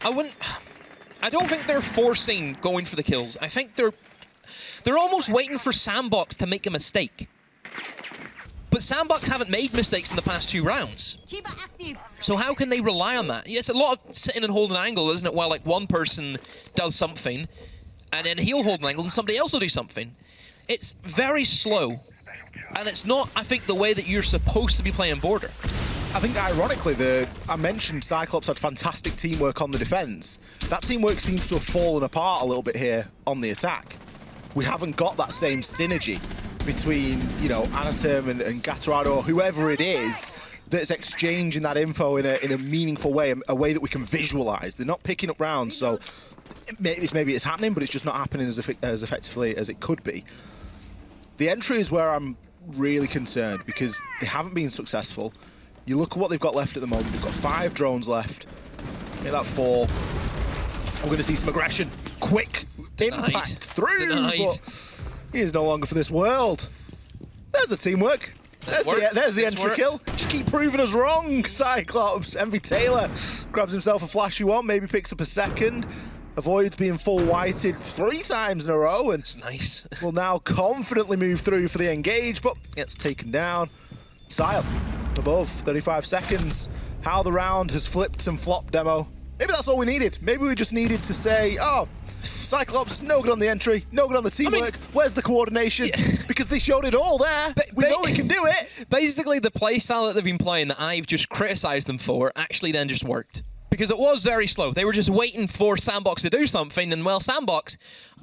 I don't think they're forcing going for the kills. I think they're almost waiting for Sandbox to make a mistake. But Sandbox haven't made mistakes in the past 2 rounds. Keep it active. So how can they rely on that? It's a lot of sitting and holding an angle, isn't it? While like one person does something, and then he'll hold an angle and somebody else will do something. It's very slow. And it's not, I think, the way that you're supposed to be playing Border. I think, ironically, I mentioned Cyclops had fantastic teamwork on the defense. That teamwork seems to have fallen apart a little bit here on the attack. We haven't got that same synergy between, you know, Anatom and Gatorado, or whoever it is that's exchanging that info in a meaningful way, a way that we can visualize. They're not picking up rounds, so maybe it's happening, but it's just not happening as effectively as it could be. The entry is where I'm really concerned, because they haven't been successful. You look at what they've got left at the moment. They've got 5 drones left. Make that 4. We're going to see some aggression. Quick impact through. But he is no longer for this world. There's the teamwork. There's the entry kill. Just keep proving us wrong, Cyclops. Envy Taylor grabs himself a flashy one, maybe picks up a second. Avoids being full whited 3 times in a row, and It's nice. will now confidently move through for the engage, but gets taken down. Sile above 35 seconds. How the round has flipped and flopped, demo. Maybe that's all we needed. Maybe we just needed to say, oh, Cyclops, no good on the entry, no good on the teamwork. Where's the coordination? Yeah. Because they showed it all there. We know they can do it. Basically, the playstyle that they've been playing that I've just criticised them for actually then just worked. Because it was very slow. They were just waiting for Sandbox to do something, and well, Sandbox,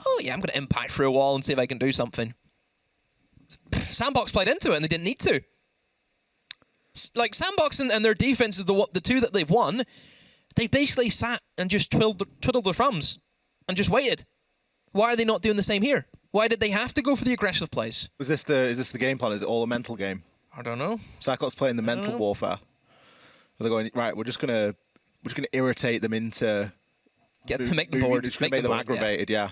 oh yeah, I'm going to impact through a wall and see if I can do something. Sandbox played into it, and they didn't need to. Like, Sandbox and their defense is the 2 that they've won. They basically sat and just twiddled their thumbs and just waited. Why are they not doing the same here? Why did they have to go for the aggressive plays? Is this the game plan? Is it all a mental game? I don't know. Cyclops playing the mental warfare. They're going, right, we're just gonna irritate them into Make them bored. Just gonna make them bored, aggravated, yeah.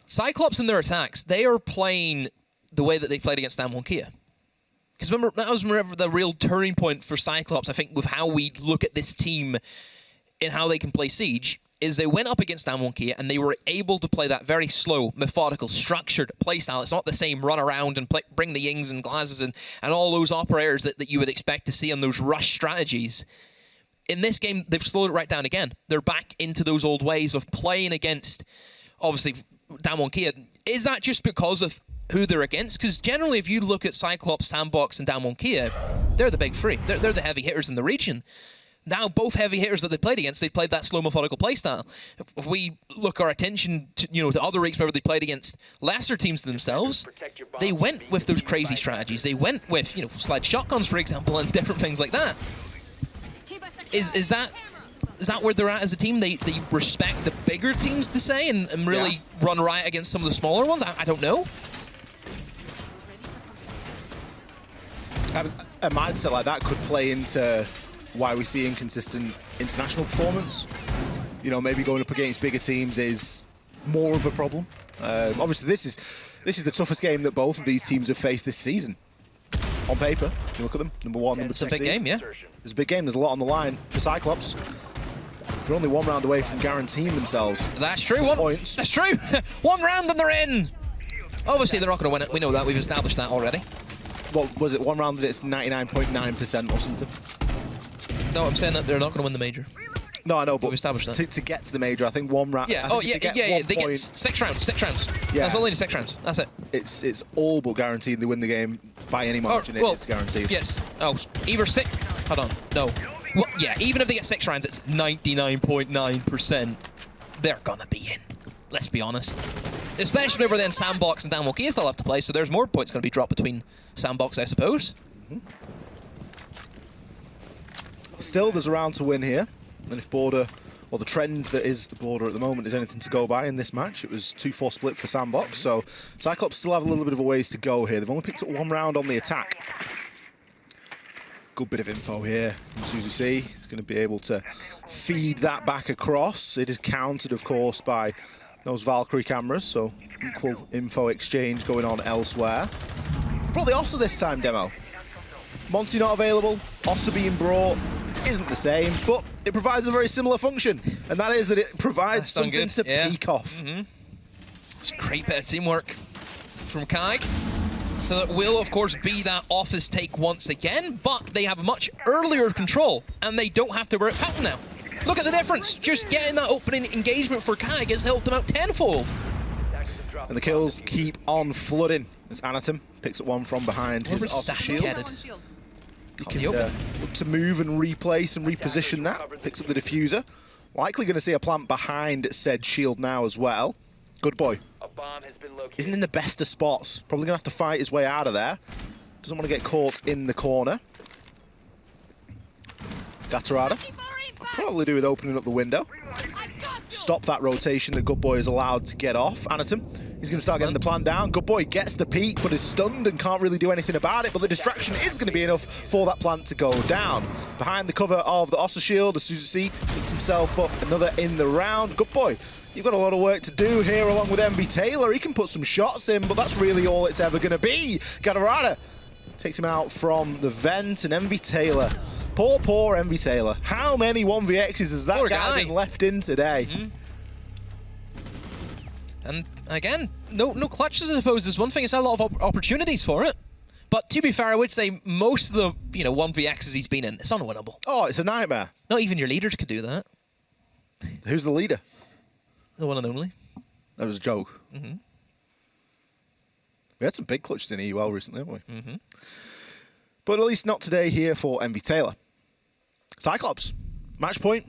Cyclops in their attacks, they are playing the way that they played against Sandbox. Because remember, that was the real turning point for Cyclops, I think, with how we look at this team and how they can play Siege, is they went up against Sandbox and they were able to play that very slow, methodical, structured playstyle. It's not the same run around and bring the Yings and Glazes and all those operators that you would expect to see on those rush strategies. In this game, they've slowed it right down again. They're back into those old ways of playing against, obviously, Sandbox. Is that just because of who they're against? Because generally, if you look at Cyclops, Sandbox, and Sandbox, they're the big 3. They're the heavy hitters in the region. Now, both heavy hitters that they played against, they played that slow, methodical playstyle. If we look our attention to, to other weeks where they played against lesser teams themselves, they went with those crazy strategies. They went with, slide shotguns, for example, and different things like that. Is that Is that where they're at as a team? They respect the bigger teams to say and really run riot against some of the smaller ones? I don't know. A mindset like that could play into why we see inconsistent international performance. You know, maybe going up against bigger teams is more of a problem. Obviously, this is the toughest game that both of these teams have faced this season. On paper, you look at them, number 1, number 2. It's a big game, yeah. There's a big game. There's a lot on the line for Cyclops. They're only 1 round away from guaranteeing themselves. That's true. Points. That's true. 1 round and they're in. Obviously, they're not going to win it. We know that. We've established that already. What was it? 1 round and it's 99.9% or something. No, I'm saying that they're not going to win the major. No, I know, but We've established that. to get to the major, I think 1 round. Yeah. Oh, yeah. They get 6 rounds. 6 rounds. Yeah. That's all they need. 6 rounds. That's it. It's all but guaranteed they win the game by any margin. It's guaranteed. Yes. Oh, either 6. Hold on. No. Well, yeah. Even if they get 6 rounds, it's 99.9%. They're gonna be in. Let's be honest. Especially whenever then Sandbox and Dan still have to play, so there's more points going to be dropped between Sandbox, I suppose. Still, there's a round to win here, and if Border, or the trend that is Border at the moment, is anything to go by in this match, it was 2-4 split for Sandbox, so Cyclops still have a little bit of a ways to go here. They've only picked up 1 round on the attack. Good bit of info here from Suzy C. He's going to be able to feed that back across. It is countered, of course, by those Valkyrie cameras, so equal info exchange going on elsewhere. Brought the Ossa this time, Demo. Monty not available, Ossa being brought isn't the same, but it provides a very similar function, and that is that it provides something to peek off. It's a great bit of teamwork from Kaig. So that will, of course, be that office take once again, but they have a much earlier control, and they don't have to worry about Fountain now. Look at the difference. Just getting that opening engagement for Kaig has helped them out tenfold. And the kills keep on flooding as Anatom picks up 1 from behind his Ossa shield. He can look to move and replace and reposition that. Picks up the diffuser. Likely going to see a plant behind said shield now as well. Good boy. A bomb has been located. Isn't in the best of spots. Probably going to have to fight his way out of there. Doesn't want to get caught in the corner. Gatorada. Probably do with opening up the window. Stop that rotation that Good Boy is allowed to get off. Anatom, he's going to start getting the plant down. Good Boy gets the peak, but is stunned and can't really do anything about it. But the distraction is going to be enough for that plant to go down. Behind the cover of the Ossa shield, as Suzy picks himself up another in the round. Good Boy, you've got a lot of work to do here along with MV Taylor. He can put some shots in, but that's really all it's ever going to be. Gatorada takes him out from the vent, and MV Taylor. Poor MV Taylor. How many 1vx's has that guy been left in today? And again, no clutches, I suppose, is one thing. It's had a lot of opportunities for it. But to be fair, I would say most of the 1vx's he's been in, it's unwinnable. Oh, it's a nightmare. Not even your leaders could do that. Who's the leader? The one and only. That was a joke. We had some big clutches in EUL recently, haven't we? But at least not today here for MV Taylor. Cyclops, match point,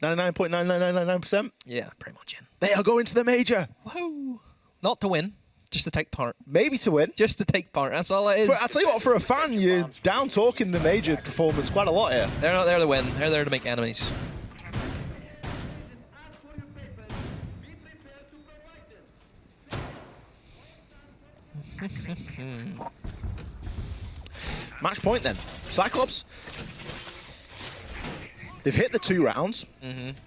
99.99999%. Yeah, pretty much in. They are going to the major. Woohoo! Not to win, just to take part. Maybe to win. Just to take part, that's all it is. I'll tell you what, for a fan, you're down talking the major performance quite a lot here. They're not there to win, they're there to make enemies. Match point then. Cyclops. They've hit the 2 rounds,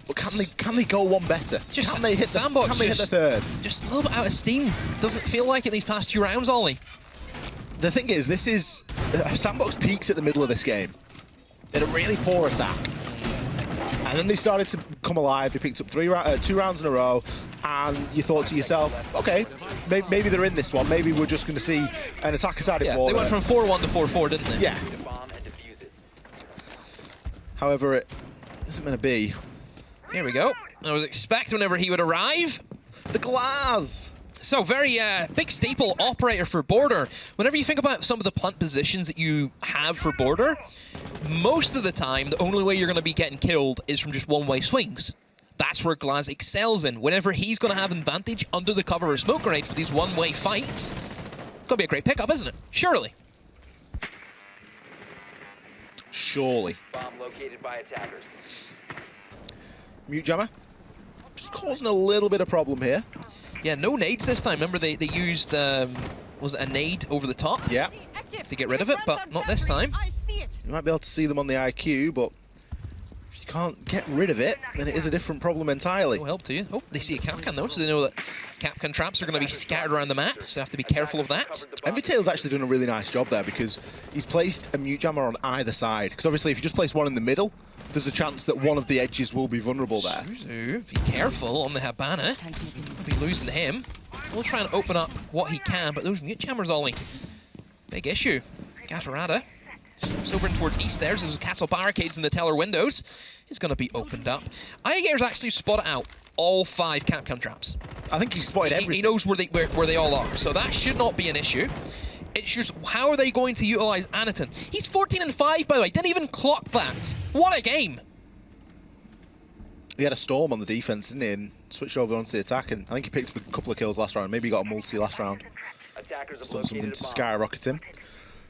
but can they go one better? Can they hit Sandbox? Can they hit the 3rd? Just a little bit out of steam. Doesn't feel like it these past 2 rounds, Ollie. The thing is, this is Sandbox peaks at the middle of this game in a really poor attack, and then they started to come alive. They picked up 2 rounds in a row, and you thought to yourself, okay, maybe they're in this one. Maybe we're just going to see an attacker side of They went from 4-1 to 4-4, didn't they? Yeah. Bomb and defuse it. However, it isn't going to be. Here we go. I was expecting whenever he would arrive. The glass. So very big staple operator for Border. Whenever you think about some of the plant positions that you have for Border, most of the time, the only way you're going to be getting killed is from just one-way swings. That's where Glaz excels in. Whenever he's going to have advantage under the cover of a smoke grenade for these one-way fights, it's going to be a great pickup, isn't it? Surely. Surely. Bomb located by attackers. Mute Jammer. Just causing a little bit of problem here. Yeah, no nades this time. Remember they used, was it a nade over the top? Yeah. To get rid of it, but not this time. You might be able to see them on the IQ, but if you can't get rid of it, then it is a different problem entirely. No help to you. Oh, they see a Capcan though, so they know that Capcan traps are going to be scattered around the map, so they have to be careful of that. Envytail's actually done a really nice job there because he's placed a Mute Jammer on either side. Because obviously if you just place one in the middle, there's a chance that one of the edges will be vulnerable there. Suzu, be careful on the Habana. We'll be losing him. We'll try and open up what he can, but those Mute Jammers, Ollie, big issue. Gatorada slips over towards east there. There's castle barricades in the teller windows. It's going to be opened up. Iagear's actually spotted out all 5 Capcom traps. I think he's spotted everything. He knows where they all are, so that should not be an issue. It's just how are they going to utilize Anaton? He's 14-5, by the way. Didn't even clock that. What a game. He had a storm on the defense, didn't he? And switched over onto the attack, and I think he picked up a couple of kills last round. Maybe he got a multi last round. Attackers have Done something located to a bomb. skyrocket him.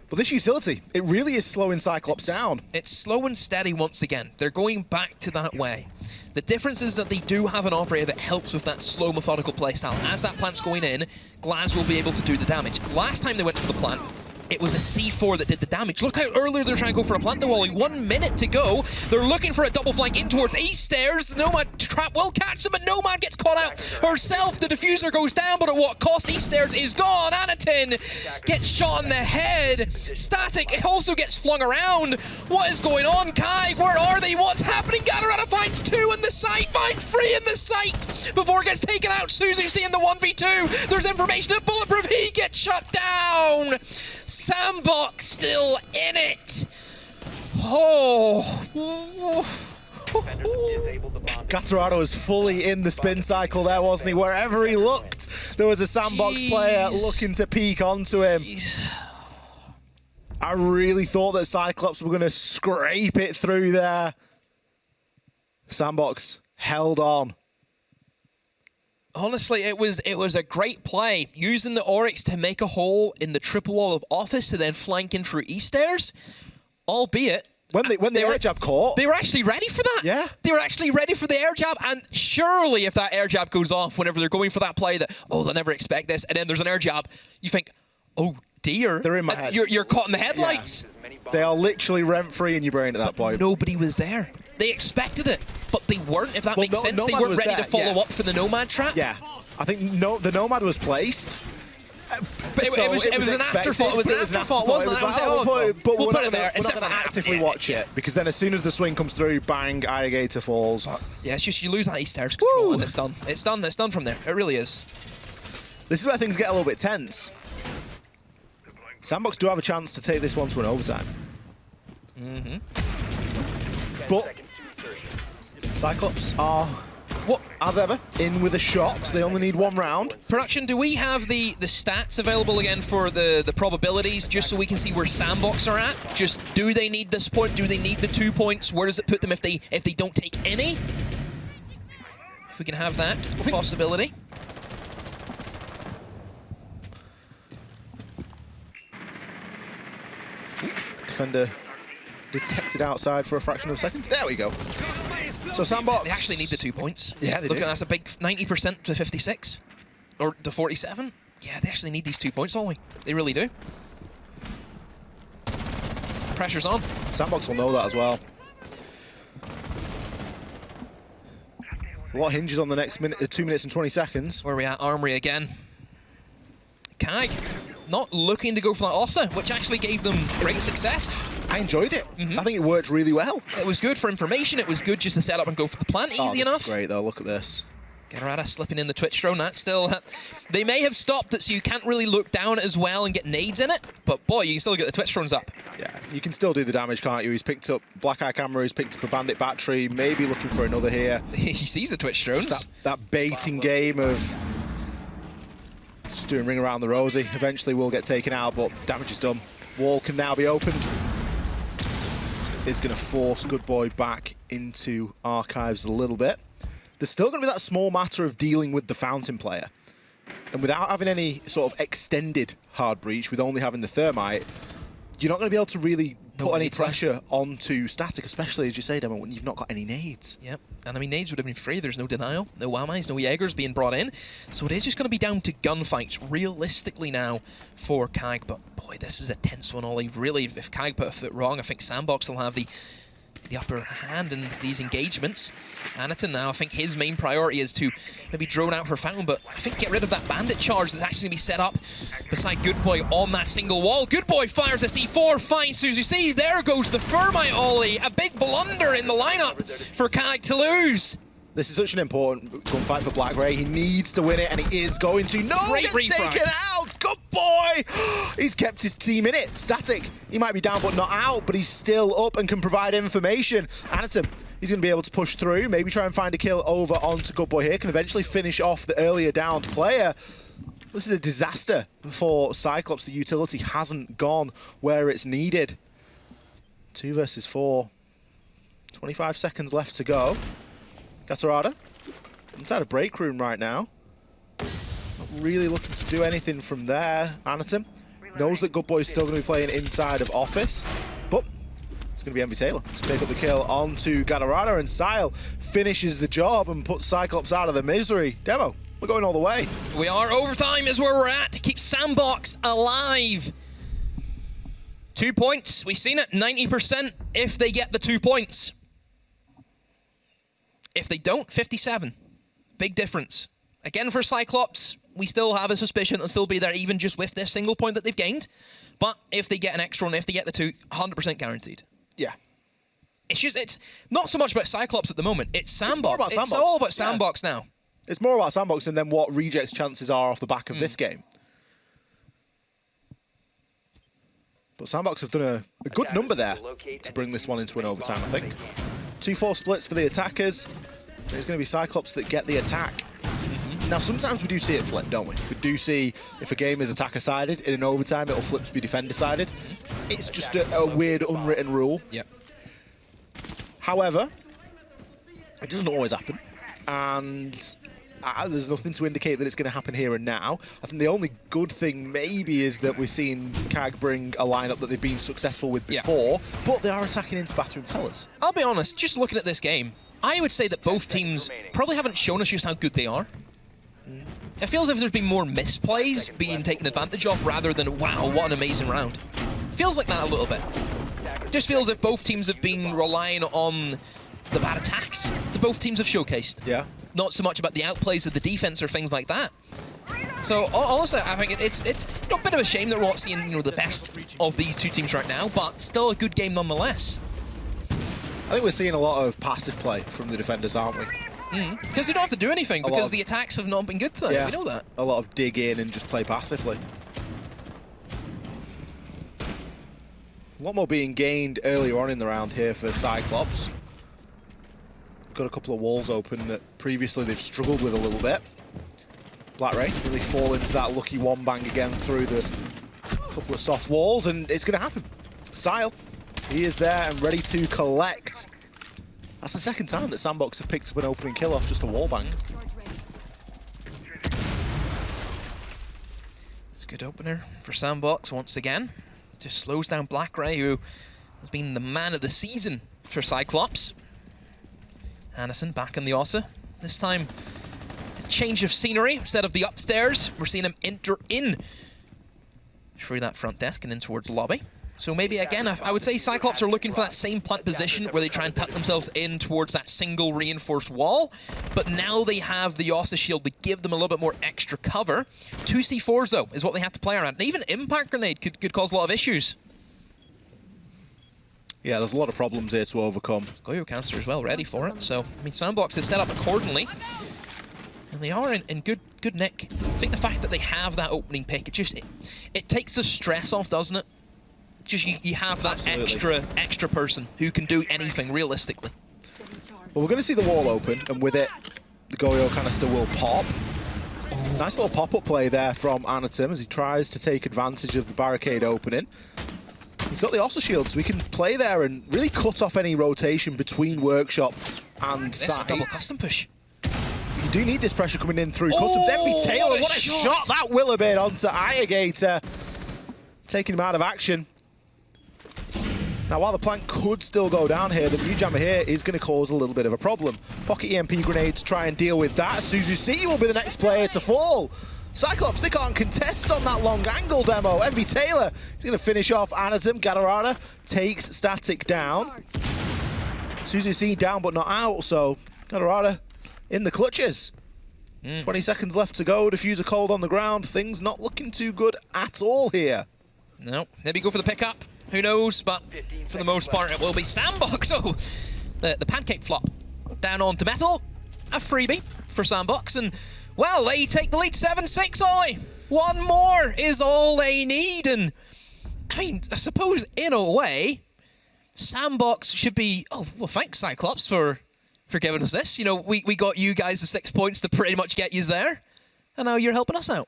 But this utility, it really is slowing Cyclops down. It's slow and steady once again. They're going back to that way. The difference is that they do have an operator that helps with that slow, methodical playstyle. As that plant's going in, Glaz will be able to do the damage. Last time they went for the plant, it was a C4 that did the damage. Look how earlier they're trying to go for a plant, though, Wally. 1 minute to go. They're looking for a double flank in towards east stairs. The Nomad trap will catch them, but Nomad gets caught out herself. The diffuser goes down, but at what cost? East stairs is gone. Anaton gets shot in the head. Static also gets flung around. What is going on, Kai? Where are they? What's happening? Gatorada finds 2 in the site, finds 3 in the site before it gets taken out. Suzu in the 1v2. There's information at Bulletproof. He gets shut down. Sandbox still in it. Oh. Defenders have disabled the bomb. Gatorado was fully in the spin cycle there, wasn't he? Wherever he looked, there was a Sandbox player looking to peek onto him. I really thought that Cyclops were going to scrape it through there. Sandbox held on. Honestly, it was a great play, using the Oryx to make a hole in the triple wall of Office to then flank in through East Stairs, albeit... When the air jab caught... They were actually ready for that. Yeah. They were actually ready for the air jab, and surely if that air jab goes off whenever they're going for that play that, oh, they'll never expect this, and then there's an air jab, you think, oh dear. They're in my head. You're caught in the headlights. They are literally rent-free in your brain at that point. Nobody was there. They expected it, but they weren't, if that makes sense. They Nomad weren't was ready there, to follow yeah. up for the Nomad trap. Yeah. I think the Nomad was placed. But it was an afterthought. It was an afterthought, wasn't it? But We'll we're put it there. We're not going to actively watch it, because then as soon as the swing comes through, bang, Iagear falls. Yeah, it's just you lose that East Stairs control and it's done. It's done. It's done from there. It really is. This is where things get a little bit tense. Sandbox do have a chance to take this one to an overtime. But Cyclops are, as ever, in with a shot. They only need 1 round. Production, do we have the stats available again for the probabilities, just so we can see where Sandbox are at? Just, do they need this point? Do they need the 2 points? Where does it put them if they don't take any? If we can have that possibility. Defender detected outside for a fraction of a second. There we go. So Sandbox... They actually need the 2 points. Yeah, they Look do. at that's a big 90% to 56. Or to 47. Yeah, they actually need these 2 points, Ollie. They really do. Pressure's on. Sandbox will know that as well. A lot hinges on the next 2 minutes and 20 seconds. Where are we at? Armory again. Kai not looking to go for that Ossa, which actually gave them great success. I enjoyed it. I think it worked really well. It was good for information. It was good just to set up and go for the plant. Easy enough. This is great though, look at this. Gatorada slipping in the Twitch drone. That's still... They may have stopped it so you can't really look down as well and get nades in it, but boy, you can still get the Twitch drones up. Yeah, you can still do the damage, can't you? He's picked up Black Eye Camera, he's picked up a Bandit Battery, maybe looking for another here. He sees the Twitch drones. Just that baiting game of just doing ring around the rosy. Eventually will get taken out, but damage is done. Wall can now be opened. Is going to force Good Boy back into archives a little bit. There's still going to be that small matter of dealing with the Fountain player. And without having any sort of extended hard breach, with only having the Thermite, you're not going to be able to really put any nades left. pressure onto Static, especially, as you say, Demo, when you've not got any nades. Yep, and I mean, nades would have been free. There's no denial, no Wamais, no Jaegers being brought in. So it is just going to be down to gunfights, realistically now, for Kag. But boy, this is a tense one, Ollie. Really, if Kag put a foot wrong, I think Sandbox will have the upper hand in these engagements. Anaton now, I think his main priority is to maybe drone out for Fountain, but I think get rid of that bandit charge that's actually going to be set up beside Good Boy on that single wall. Good Boy fires a C4, finds Suzu C. There goes the Thermite, Ollie. A big blunder in the lineup for Kag to lose. This is such an important gunfight for Black Ray. He needs to win it, and he is going to. No, Great gets refrag. taken out. Good boy. He's kept his team in it. Static, he might be down but not out, but he's still up and can provide information. Anatom, he's going to be able to push through, maybe try and find a kill over onto Good Boy here. Can eventually finish off the earlier downed player. This is a disaster for Cyclops. The utility hasn't gone where it's needed. 2 versus 4. 25 seconds left to go. Gatorada inside a break room right now. Not really looking to do anything from there. Anatom knows that Good Boy's still going to be playing inside of office, but it's going to be Envy Taylor to pick up the kill onto Gatorada, and Sile finishes the job and puts Cyclops out of the misery. Demo, we're going all the way. We are. Overtime is where we're at to keep Sandbox alive. 2 points. We've seen it, 90% if they get the 2 points. If they don't, 57. Big difference. Again, for Cyclops, we still have a suspicion they'll still be there even just with this single point that they've gained. But if they get an extra and if they get the 2, 100% guaranteed. Yeah. It's not so much about Cyclops at the moment. It's Sandbox. more about It's Sandbox. all about Sandbox now. It's more about Sandbox and then what Reject's chances are off the back of this game. But Sandbox have done a good number there to bring this one into an overtime, I think. 2-4 splits for the attackers. It's going to be Cyclops that get the attack. Now, sometimes we do see it flip, don't we? We do see if a game is attacker-sided, in an overtime, it'll flip to be defender-sided. It's just a weird, unwritten rule. Yep. However, it doesn't always happen. And there's nothing to indicate that it's going to happen here and now. I think the only good thing maybe is that we're seeing Kag bring a lineup that they've been successful with before, but they are attacking into bathroom tellers. I'll be honest, just looking at this game, I would say that both teams probably haven't shown us just how good they are. It feels as if there's been more misplays being taken advantage of rather than, wow, what an amazing round. Feels like that a little bit. Just feels as if both teams have been relying on the bad attacks that both teams have showcased. Yeah. Not so much about the outplays of the defense or things like that. So honestly, I think it's a bit of a shame that we're not seeing the best of these two teams right now, but still a good game nonetheless. I think we're seeing a lot of passive play from the defenders, aren't we? Because they don't have to do anything because the attacks have not been good today. Yeah, We know that. a lot of dig in and just play passively. A lot more being gained earlier on in the round here for Cyclops. Got a couple of walls open that previously they've struggled with a little bit. Black Ray really fall into that lucky one bang again through the couple of soft walls, and it's going to happen. Sile, he is there and ready to collect. That's the second time that Sandbox have picked up an opening kill off just a wall bang. It's a good opener for Sandbox once again. Just slows down Black Ray, who has been the man of the season for Cyclops. Anderson back in the Ossa. This time, a change of scenery. Instead of the upstairs, we're seeing him enter in through that front desk and in towards the lobby. So maybe, again, I would say Cyclops are looking for that same plant position where they try and tuck themselves in towards that single reinforced wall. But now they have the Ossa shield to give them a little bit more extra cover. 2 C4s, though, is what they have to play around. And even Impact Grenade could cause a lot of issues. Yeah, there's a lot of problems here to overcome. Goyo Cancer as well, ready for it. So, I mean, Sandbox is set up accordingly. And they are in good nick. I think the fact that they have that opening pick, it takes the stress off, doesn't it? Just you have that extra person who can do anything realistically. Well, we're going to see the wall open, and with it, the Goyo canister will pop. Nice little pop-up play there from Anatom as he tries to take advantage of the barricade opening. He's got the Ossa shield, so he can play there and really cut off any rotation between Workshop and That's a Site. double custom push. You do need this pressure coming in through Customs. Envy Taylor, what a shot that will have been onto Irrigator. Taking him out of action. Now, while the plant could still go down here, the new jammer here is going to cause a little bit of a problem. Pocket EMP grenade to try and deal with that. Suzuki will be the next player to fall. Cyclops, they can't contest on that long angle demo. Envy Taylor is going to finish off Anatim. Gadarada takes Static down. Suzuki down but not out, so Gadarada in the clutches. 20 seconds left to go. Diffuser cold on the ground. Things not looking too good at all here. No, maybe go for the pickup. Who knows? But for the most part, it will be Sandbox. So the pancake flop down onto Metal. A freebie for Sandbox. And, well, they take the lead 7-6, Ollie. One more is all they need. And, I mean, I suppose, in a way, Sandbox should be... Oh, well, thanks, Cyclops, for giving us this. You know, we got you guys the 6 points to pretty much get you there. And now you're helping us out.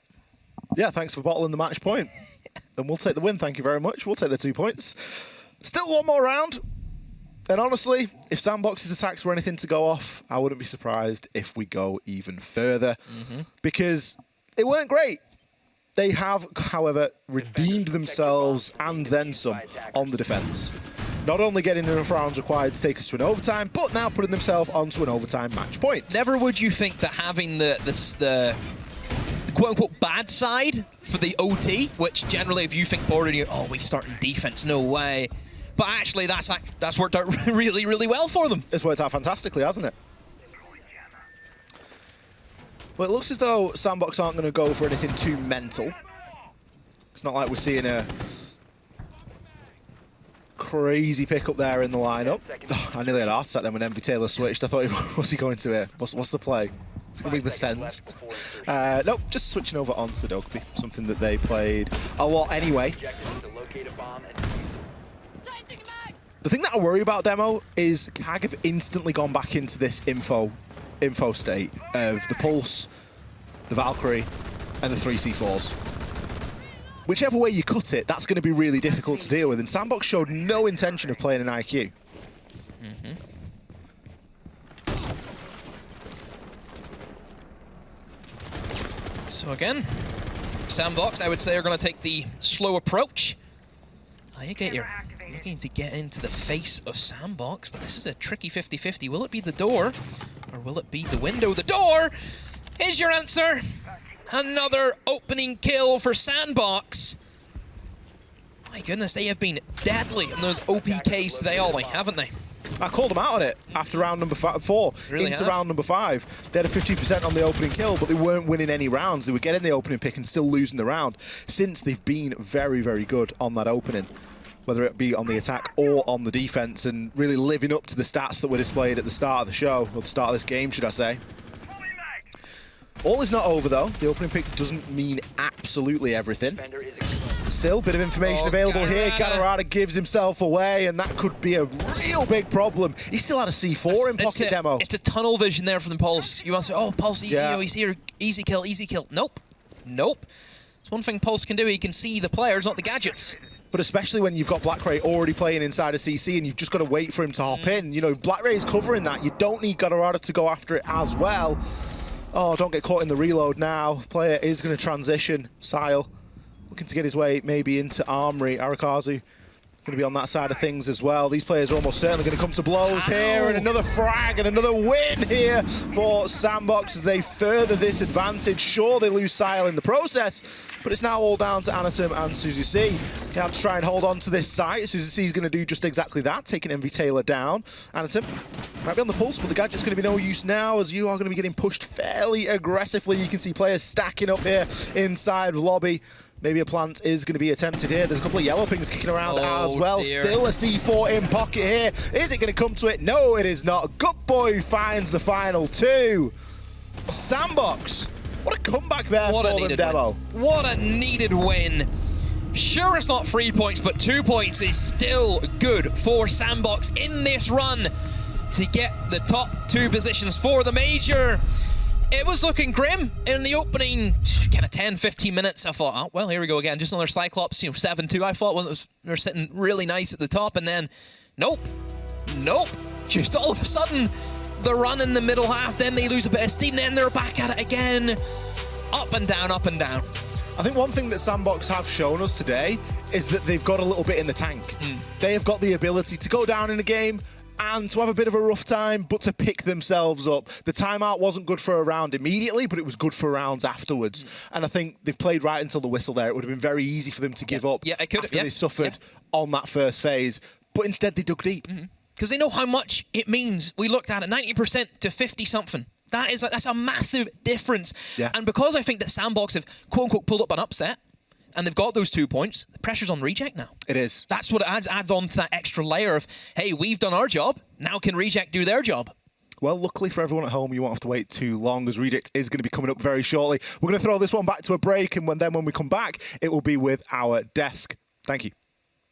Yeah, thanks for bottling the match point. And we'll take the win, thank you very much. We'll take the 2 points. Still one more round. And honestly, if Sandbox's attacks were anything to go off, I wouldn't be surprised if we go even further. Because they weren't great. They have, however, redeemed themselves and then some on the defense. Not only getting enough rounds required to take us to an overtime, but now putting themselves onto an overtime match point. Never would you think that having the quote-unquote bad side for the OT, which generally if you think board, you're, oh, we start in defense, no way. But actually that's worked out really, really well for them. It's worked out fantastically, hasn't it? Well, it looks as though Sandbox aren't going to go for anything too mental. It's not like we're seeing a crazy pickup there in the lineup. Oh, I nearly had a heart attack then when Envy Taylor switched. I thought, what's he going to here? What's the play? It's going to be the send. Nope, just switching over onto the Dokkaebi, something that they played a lot anyway. The thing that I worry about, Demo, is CAG have instantly gone back into this info state of the Pulse, the Valkyrie, and the 3 C4s. Whichever way you cut it, that's going to be really difficult to deal with, and Sandbox showed no intention of playing an IQ. So again, Sandbox, I would say, are going to take the slow approach. You're looking to get into the face of Sandbox, but this is a tricky 50-50. Will it be the door, or will it be the window? The door is your answer. Another opening kill for Sandbox. My goodness, they have been deadly on those OPKs today, Ollie, haven't they? I called them out on it after round number 4 into round number 5. They had a 50% on the opening kill, but they weren't winning any rounds. They were getting the opening pick and still losing the round. Since they've been very, very good on that opening, whether it be on the attack or on the defense, and really living up to the stats that were displayed at the start of the show, or the start of this game, should I say. All is not over, though. The opening pick doesn't mean absolutely everything. Still, bit of information available here. Gadarada gives himself away, and that could be a real big problem. He still had a C4 in pocket, Demo. It's a tunnel vision there from the Pulse. You want to say, oh, Pulse, you know, he's here. Easy kill, easy kill. Nope. Nope. It's one thing Pulse can do. He can see the players, not the gadgets. But especially when you've got Blackray already playing inside a CC and you've just got to wait for him to hop in. You know, Blackray's covering that. You don't need Gadarada to go after it as well. Oh, don't get caught in the reload now. Player is going to transition. Sile looking to get his way maybe into Armory. Arakazu going to be on that side of things as well. These players are almost certainly going to come to blows here, and another frag and another win here for Sandbox as they further this advantage. Sure, they lose Sile in the process, but it's now all down to Anatim and Suzuki. They have to try and hold on to this site. Suzuki's going to do just exactly that, taking Envy Taylor down. Anatim might be on the pulse, but the gadget's going to be no use now as you are going to be getting pushed fairly aggressively. You can see players stacking up here inside lobby. Maybe a plant is going to be attempted here. There's a couple of yellow pings kicking around as well. Dear. Still a C4 in pocket here. Is it going to come to it? No, it is not. Good Boy finds the final 2. Sandbox. What a comeback there for them, Demo. What a needed win. Sure, it's not 3 points, but 2 points is still good for Sandbox in this run to get the top 2 positions for the major. It was looking grim in the opening kind of 10-15 minutes. I thought, oh, well, here we go again. Just another Cyclops, 7-2. I thought they were sitting really nice at the top, and then nope. Just all of a sudden, the run in the middle half, then they lose a bit of steam, then they're back at it again. Up and down, up and down. I think one thing that Sandbox have shown us today is that they've got a little bit in the tank. They have got the ability to go down in a game and to have a bit of a rough time, but to pick themselves up. The timeout wasn't good for a round immediately, but it was good for rounds afterwards. And I think they've played right until the whistle there. It would have been very easy for them to give up after they suffered on that first phase. But instead, they dug deep. Because they know how much it means. We looked at it, 90% to 50-something. That's a massive difference. Yeah. And because I think that Sandbox have, quote-unquote, pulled up an upset, and they've got those 2 points, the pressure's on Reject now. It is. That's what it adds on to that extra layer of, hey, we've done our job, now can Reject do their job? Well, luckily for everyone at home, you won't have to wait too long, as Reject is going to be coming up very shortly. We're going to throw this one back to a break, and then when we come back, it will be with our desk. Thank you.